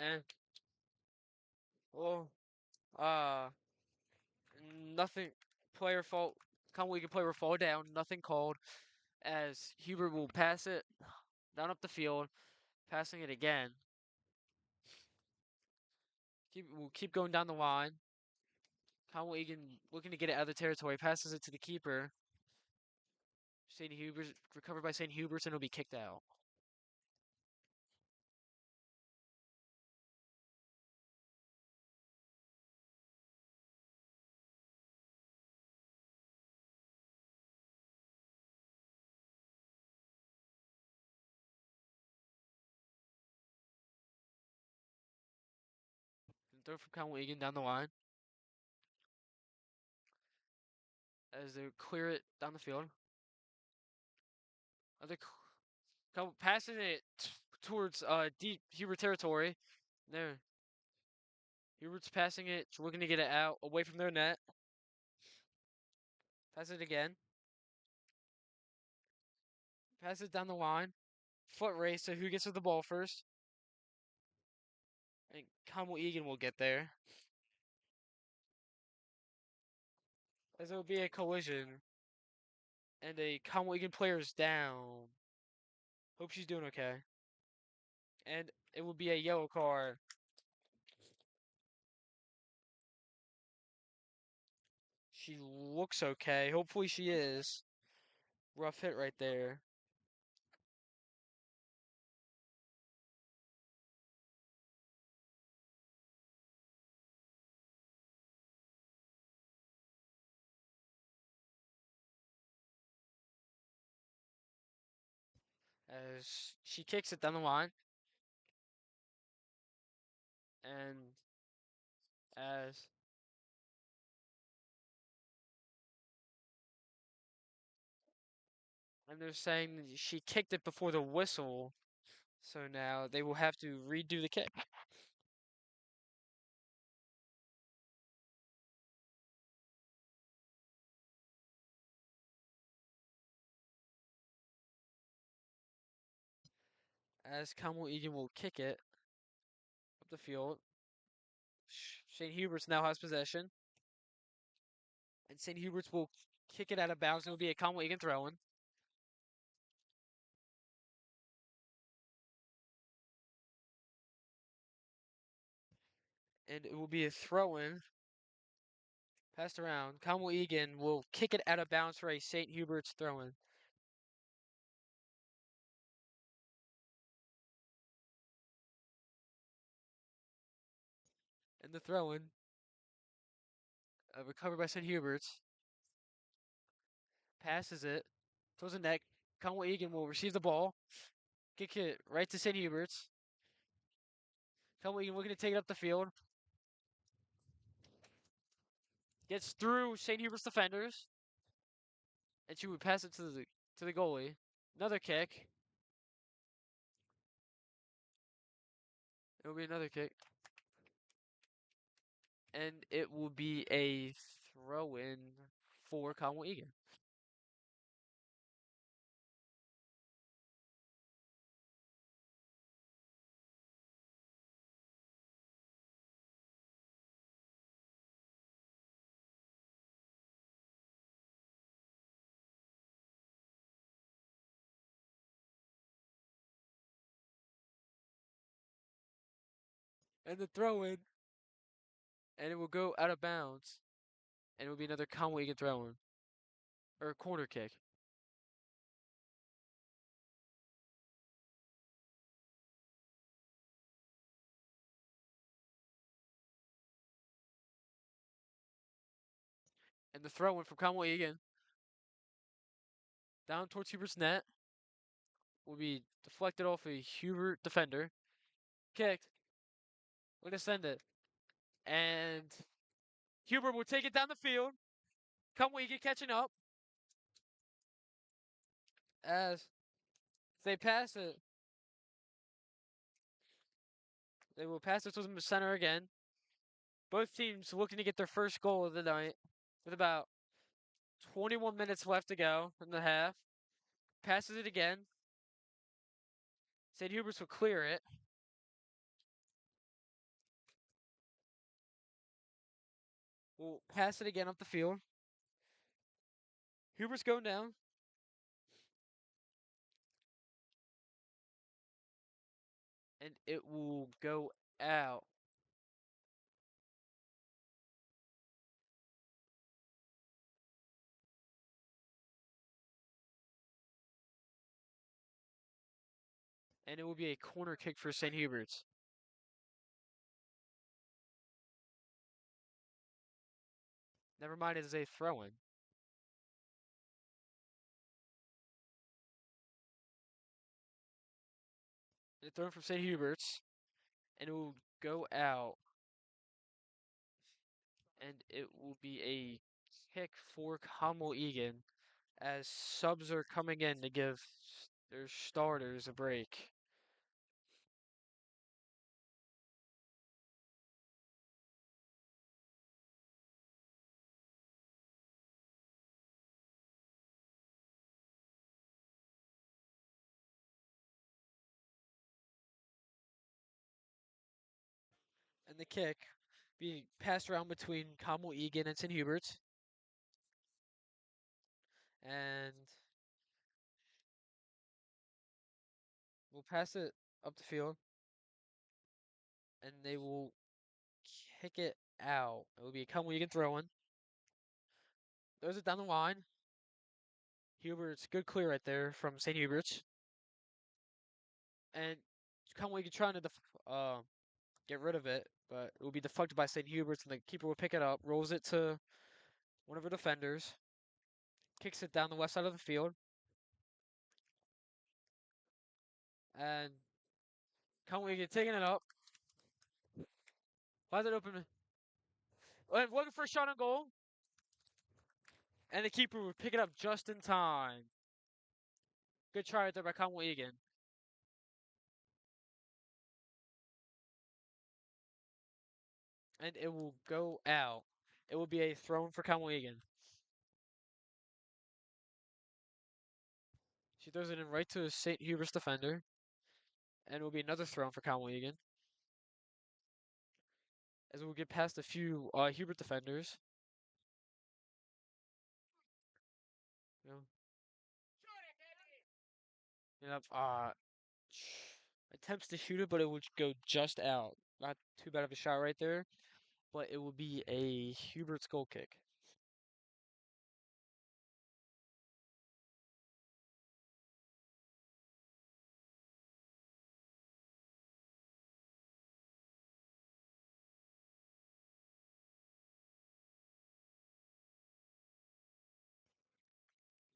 and oh, uh, nothing. Player fall. Conwell Egan player will fall down. Nothing called as Hubert will pass it down up the field, passing it again. We'll keep going down the line. Conwell Egan looking to get it out of the territory, passes it to the keeper. St. Hubert recovered by St. Hubert's and it'll be kicked out. And throw from Conwell Egan down the line as they clear it down the field. Passing it towards deep Hubert territory. There. Hubert's passing it, looking to get it out away from their net. Pass it again. Pass it down the line. Foot race to who gets to the ball first. I think Conwell Egan will get there. As it will be a collision. And a Conwell Egan player is down. Hope she's doing okay. And it will be a yellow card. She looks okay. Hopefully she is. Rough hit right there. As she kicks it down the line. And as and they're saying that she kicked it before the whistle. So now they will have to redo the kick. As Conwell Egan will kick it up the field. St. Hubert's now has possession. And St. Hubert's will kick it out of bounds. It will be a Conwell Egan throw-in. And it will be a throw-in. Passed around. Conwell Egan will kick it out of bounds for a St. Hubert's throw-in. And the throw-in. Recovered by St. Hubert's. Passes it. Towards the neck. Conwell Egan will receive the ball. Kick it right to St. Hubert's. Conwell Egan looking to take it up the field. Gets through St. Hubert's defenders. And she would pass it to the goalie. Another kick. It will be another kick. And it will be a throw-in for Conwell Egan. And the throw-in. And it will go out of bounds. And it will be another Conwell Egan throw-in. Or a corner kick. And the throw in from Conwell Egan down towards Hubert's net will be deflected off a Hubert defender. Kicked. We're gonna send it. And Hubert will take it down the field. Conwell Egan catching up. As they pass it. They will pass it to the center again. Both teams looking to get their first goal of the night with about 21 minutes left to go in the half. Passes it again. St. Hubert's will clear it. Will pass it again up the field. Hubert's going down. And it will go out. And it will be a corner kick for St. Hubert's. Never mind, it is a throw-in. And thrown from St. Hubert's. And it will go out. And it will be a kick for Conwell Egan as subs are coming in to give their starters a break. And the kick being passed around between Conwell Egan and St. Hubert. And we'll pass it up the field. And they will kick it out. It will be a Conwell Egan throwing. Throws it down the line. Hubert's good clear right there from St. Hubert's. And Conwell Egan trying to get rid of it, but it will be deflected by St. Hubert's, and the keeper will pick it up, rolls it to one of our defenders, kicks it down the west side of the field, and Conwell Egan taking it up, finds it open, and looking for a shot on goal, and the keeper would pick it up just in time. Good try right there by Conwell Egan. And it will go out. It will be a throw for Conwell Egan. She throws it in right to St. Hubert's defender. And it will be another throw for Conwell Egan. As we'll get past a few Hubert defenders. You know, attempts to shoot it, but it would go just out. Not too bad of a shot right there, but it will be a Hubert's goal kick.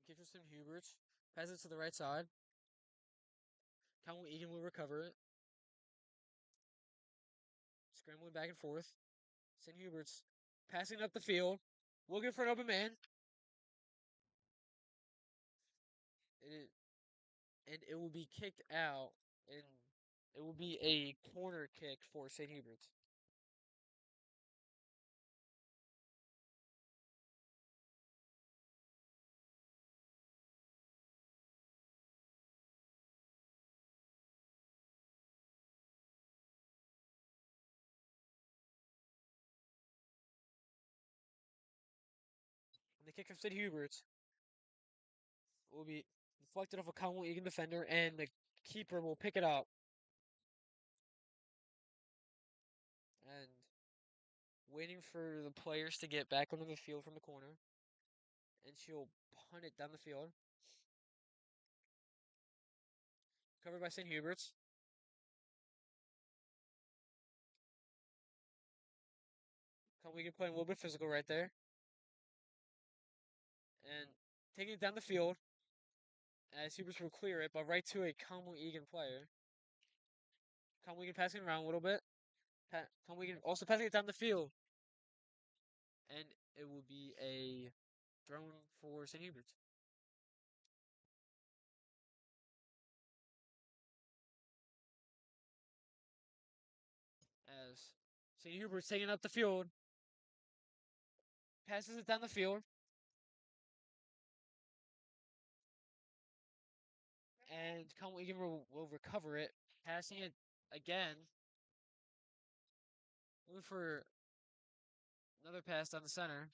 Kick from St. Hubert's. Passes it to the right side. Conwell Egan will recover it. Scrambling back and forth. St. Hubert's passing up the field. Looking for an open man. And it will be kicked out. And it will be a corner kick for St. Hubert's. And the kick from St. Hubert's will be deflected off a Conwell Egan defender, and the keeper will pick it up. And waiting for the players to get back onto the field from the corner. And she'll punt it down the field. Covered by St. Hubert's. We can play a little bit physical right there. and taking it down the field as Hubert will clear it, but right to a Conwell Egan player. Conwell Egan passing around a little bit. Conwell Egan also passing it down the field, and it will be a thrown for St. Hubert. As St. Hubert's taking up the field, passes it down the field, and Conwell Egan will recover it, passing it again. Looking for another pass down the center.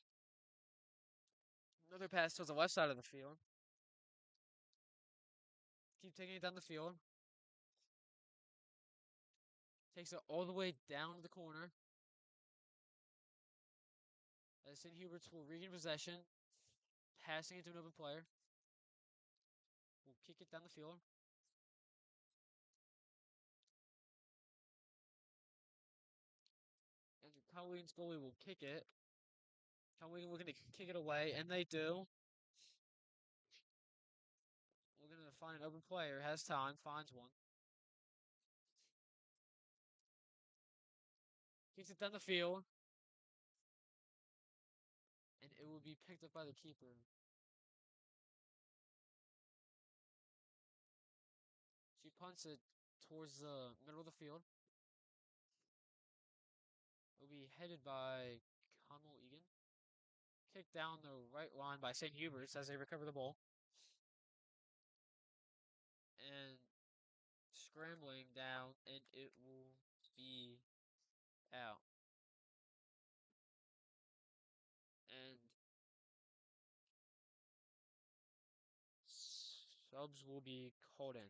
Another pass towards the left side of the field. Keep taking it down the field. Takes it all the way down to the corner. As St. Hubert's will regain possession. Passing it to an open player. Will kick it down the field. And Colleen goalie will kick it. Colleen looking to kick it away, and they do. We're going to find an open player. Has time. Finds one. Kicks it down the field. And it will be picked up by the keeper. She punts it towards the middle of the field. It will be headed by Conwell Egan. Kicked down the right line by St. Hubert's as they recover the ball. And scrambling down, and it will be out. And subs will be called in.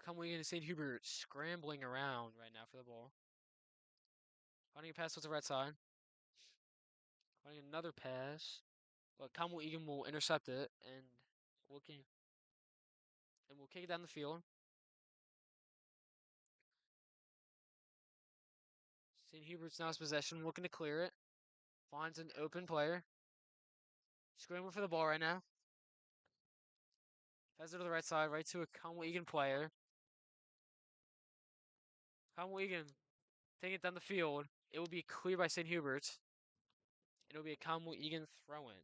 Coming in, St. Hubert scrambling around right now for the ball. Finding a pass towards the right side. Finding another pass. But Conwell Egan will intercept it and looking and will kick it down the field. St. Hubert's now has possession, looking to clear it. Finds an open player. Scrambling for the ball right now. Passes it to the right side, right to a Conwell Egan player. Conwell Egan taking it down the field. It will be cleared by St. Hubert. And it will be a Conwell Egan throw-in.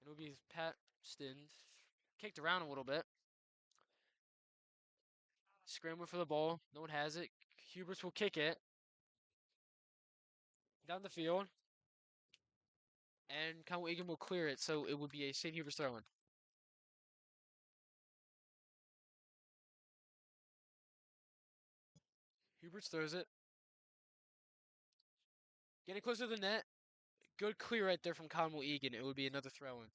It will be Paxton kicked around a little bit. Scrambling for the ball. No one has it. Huberts will kick it down the field. And Conwell Egan will clear it, so it would be a St. Hubert's throw-in. Huberts throws it. Getting closer to the net. Good clear right there from Conwell Egan. It would be another throw-in.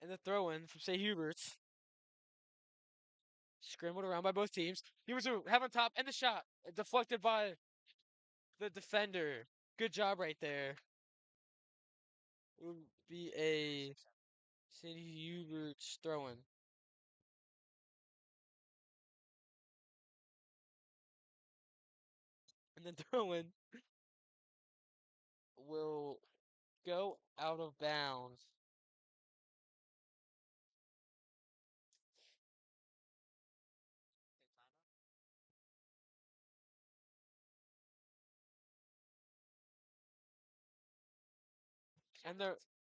And the throw-in from St. Huberts. Scrambled around by both teams. Huberts will have on top, and the shot. Deflected by the defender. Good job right there. It would be a St. Hubert's throw-in. And then throw-in will go out of bounds.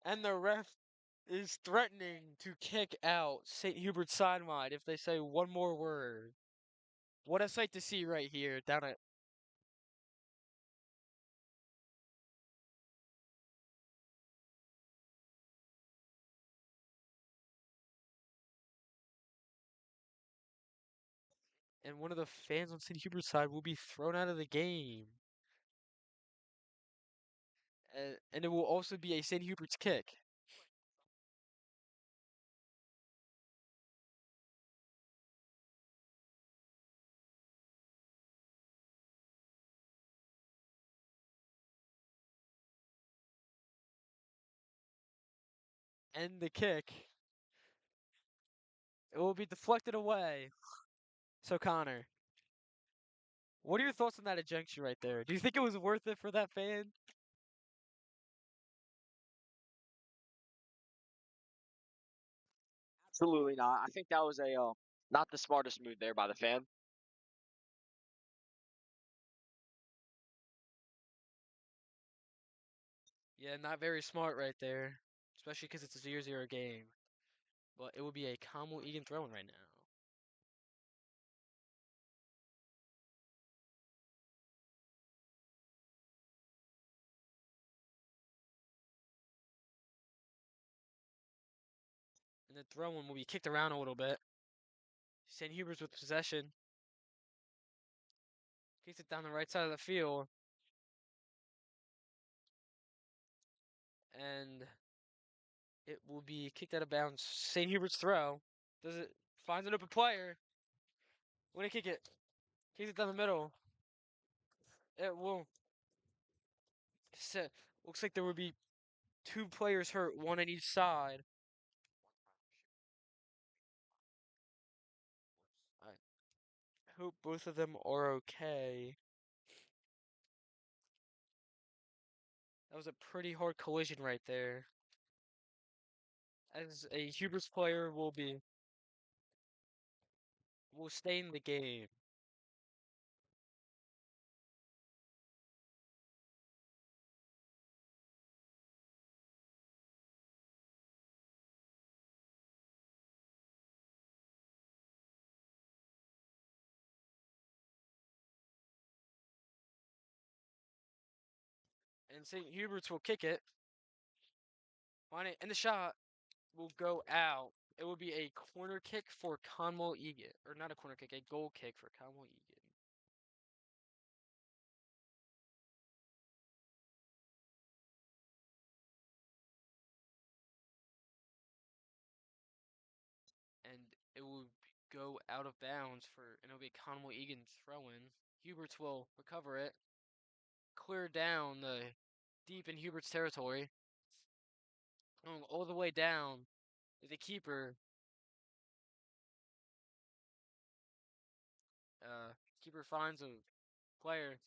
And the ref is threatening to kick out St. Hubert's sideline if they say one more word. What a sight to see right here down at and one of the fans on St. Hubert's side will be thrown out of the game. and it will also be a St. Hubert's kick. And the kick, it will be deflected away. So Connor, what are your thoughts on that ejection right there? Do you think it was worth it for that fan? Absolutely not. I think that was a not the smartest move there by the fan. Yeah, not very smart right there, especially because it's a 0-0 game. But it will be a Conwell Egan throwing right now. And the throwing will be kicked around a little bit. St. Hubert's with possession. Kicks it down the right side of the field. And it will be kicked out of bounds. St. Hubert's throw. Does it finds an open player. When they kick it. Kicks it down the middle. It will looks like there would be two players hurt, one on each side. I hope both of them are okay. That was a pretty hard collision right there. As a Hubert's player will stay in the game. And St. Hubert's will kick it. Find it, and the shot will go out. It will be a corner kick for Conwell Egan. Or not a corner kick, a goal kick for Conwell Egan. And it will go out of bounds and it'll be Conwell Egan throw-in. Hubert's will recover it. Clear down the deep in Hubert's territory. Going all the way down to the keeper. Keeper finds a player.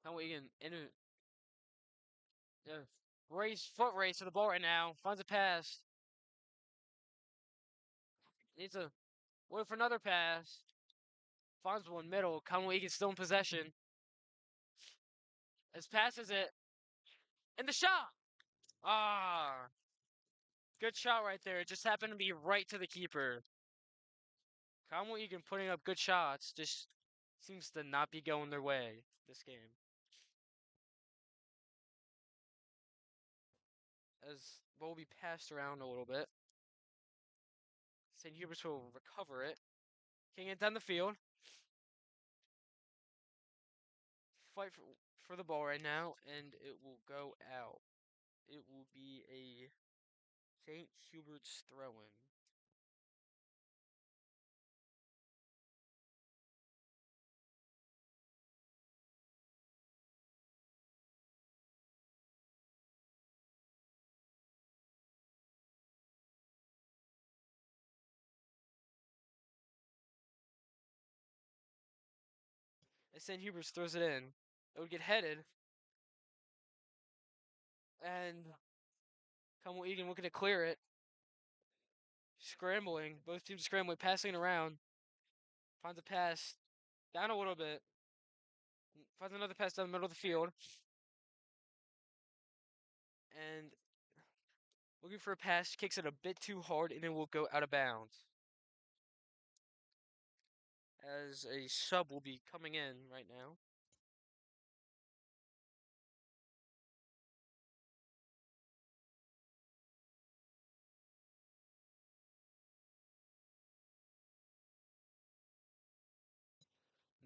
Conwell Egan in a foot race to the ball right now. Finds a pass. Needs a wait for another pass. Finds one middle. Conwell Egan still in possession. As passes it. And the shot! Ah! Good shot right there. It just happened to be right to the keeper. Conwell Egan putting up good shots. Just seems to not be going their way this game. As ball will be passed around a little bit. St. Hubert's will recover it. Kicking it down the field. Fight for the ball right now, and it will go out. It will be a St. Hubert's throw-in. As St. Hubert's throws it in, it would get headed, and Conwell Egan looking to clear it. Scrambling, both teams scrambling, passing it around. Finds a pass down a little bit. Finds another pass down the middle of the field. And looking for a pass, kicks it a bit too hard, and it will go out of bounds. As a sub will be coming in right now.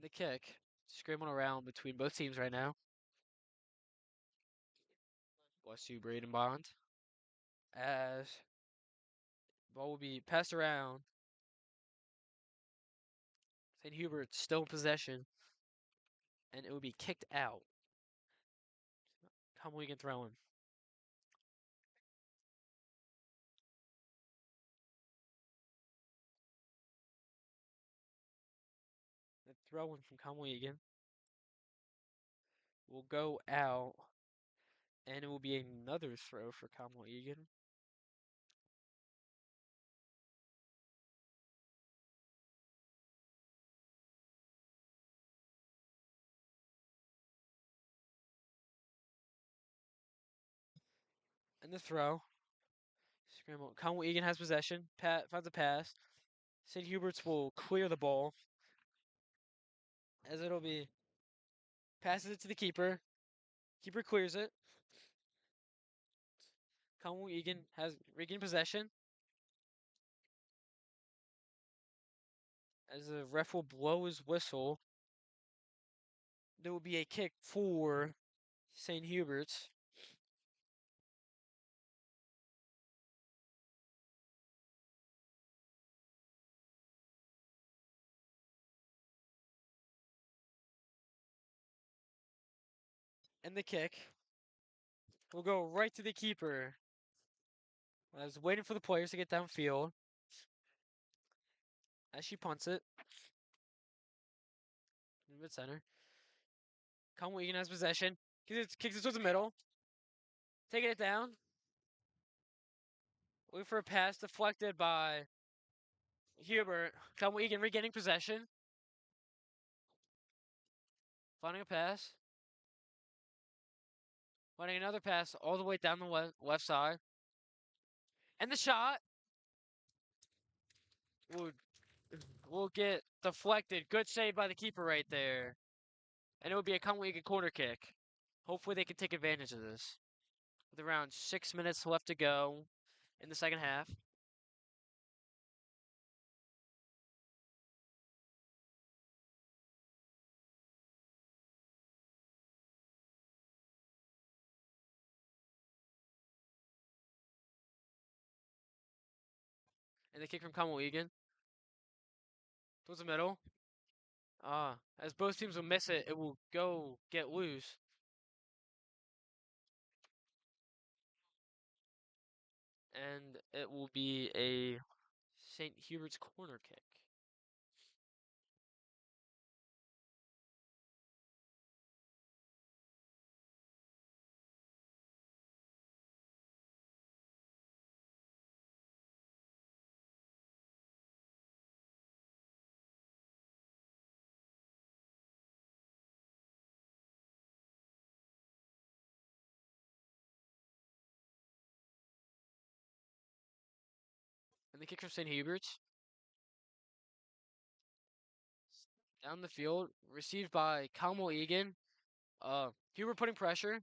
The kick, scrambling around between both teams right now. Bless you, Braden Bond. As ball will be passed around. St. Hubert still in possession. And it will be kicked out. Conwell throwing. The throw in from Conwell will go out. And it will be another throw for Conwell Egan. And the throw. Scramble. Conwell Egan has possession. Finds a pass. St. Hubert's will clear the ball. As it'll be. Passes it to the keeper. Keeper clears it. Conwell Egan has regained possession. As the ref will blow his whistle, there will be a kick for St. Hubert's. And the kick will go right to the keeper. I was waiting for the players to get downfield. As she punts it. In mid center. Conwell Egan has possession. Kicks it towards the middle. Taking it down. Waiting for a pass deflected by Hubert. Conwell Egan regaining possession. Finding a pass. Finding another pass all the way down the left side. And the shot will get deflected. Good save by the keeper right there. And it will be a Conwell Egan corner kick. Hopefully they can take advantage of this. With around 6 minutes left to go in the second half. And the kick from Conwell Egan. Towards the middle. As both teams will miss it, it will go get loose. And it will be a St. Hubert's corner kick. And the kick from St. Hubert's. Down the field. Received by Conwell Egan. Hubert putting pressure.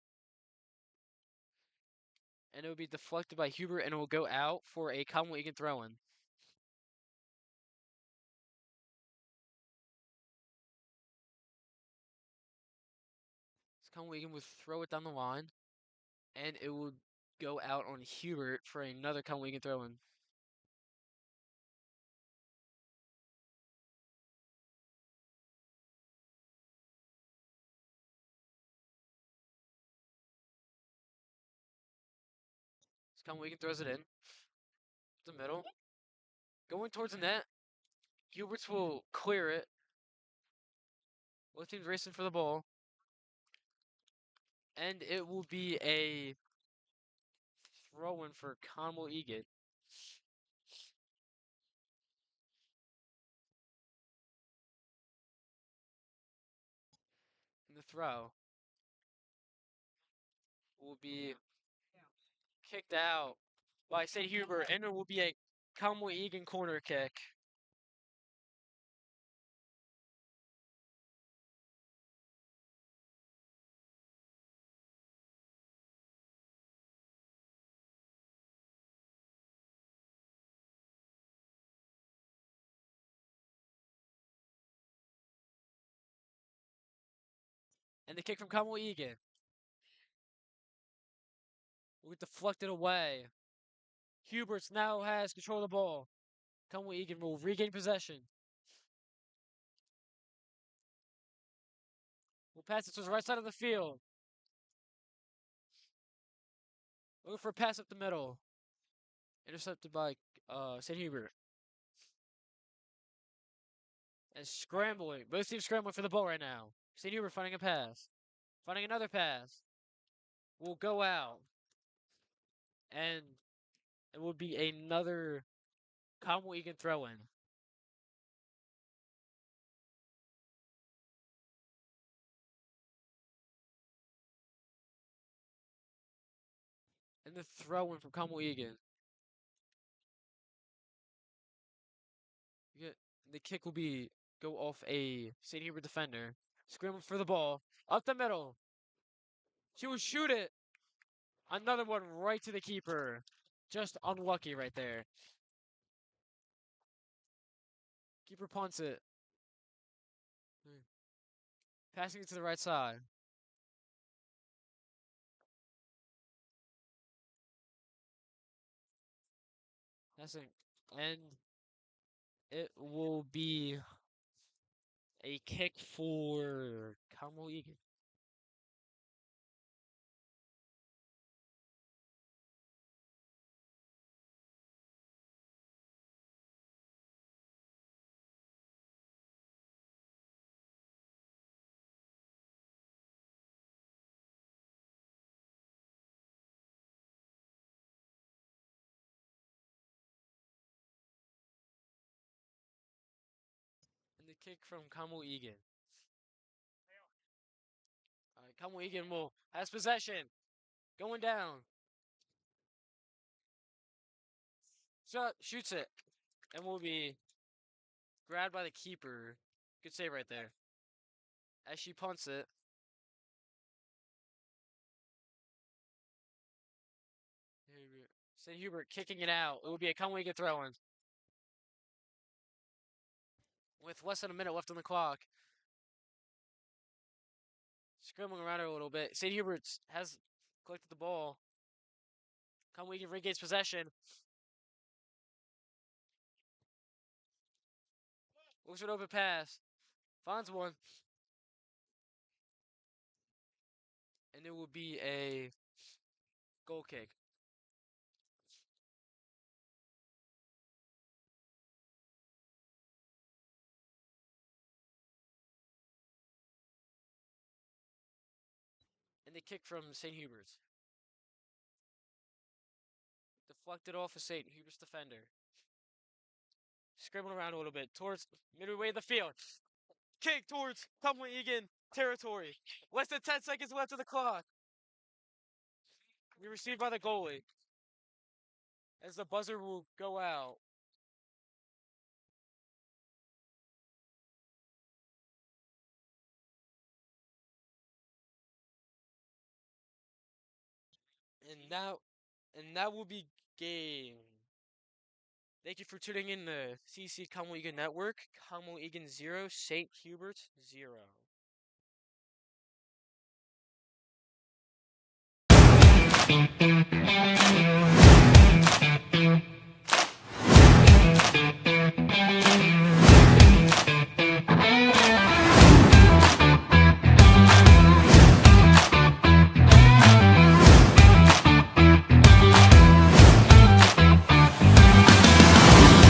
And it will be deflected by Hubert and it will go out for a Conwell Egan throw-in. Conwell Egan will throw it down the line. And it will go out on Hubert for another Conwell Egan throw-in. Conwell Egan throws it in. The middle. Going towards the net. Huberts will clear it. Both teams racing for the ball. And it will be a throw-in for Conwell Egan. And the throw will be kicked out by St. Hubert. And it will be a Conwell Egan corner kick. And the kick from Conwell Egan. We deflected away. Huberts now has control of the ball. Conwell Egan will regain possession. We'll pass it to the right side of the field. Looking for a pass up the middle. Intercepted by St. Hubert. And scrambling. Both teams scrambling for the ball right now. St. Hubert finding a pass. Finding another pass. Will go out. And it would be another Conwell Egan throw in. And the throw in from Conwell Egan. The kick will go off a St. Hubert defender. Scrambling for the ball. Up the middle. She will shoot it. Another one right to the keeper. Just unlucky right there. Keeper punts it. Passing it to the right side. Passing. And it will be a kick for Conwell Egan. And the kick from Conwell Egan. Alright, Conwell Egan has possession. Going down. Shoots it. And will be grabbed by the keeper. Good save right there. As she punts it. St. Hubert kicking it out. It will be a Conway get throw in. With less than a minute left on the clock. Scrambling around her a little bit. St. Hubert has collected the ball. Conway regains possession. Looks for an open pass. Finds one. And it will be a goal kick. And the kick from St. Hubert's. Deflected off of St. Hubert's defender. Scribbling around a little bit towards midway of the field. Kick towards Conway Egan territory. Less than 10 seconds left of the clock. We received by the goalie. As the buzzer will go out. And that will be game. Thank you for tuning in the CC Conwell Egan Network. Conwell Egan 0, St. Hubert 0.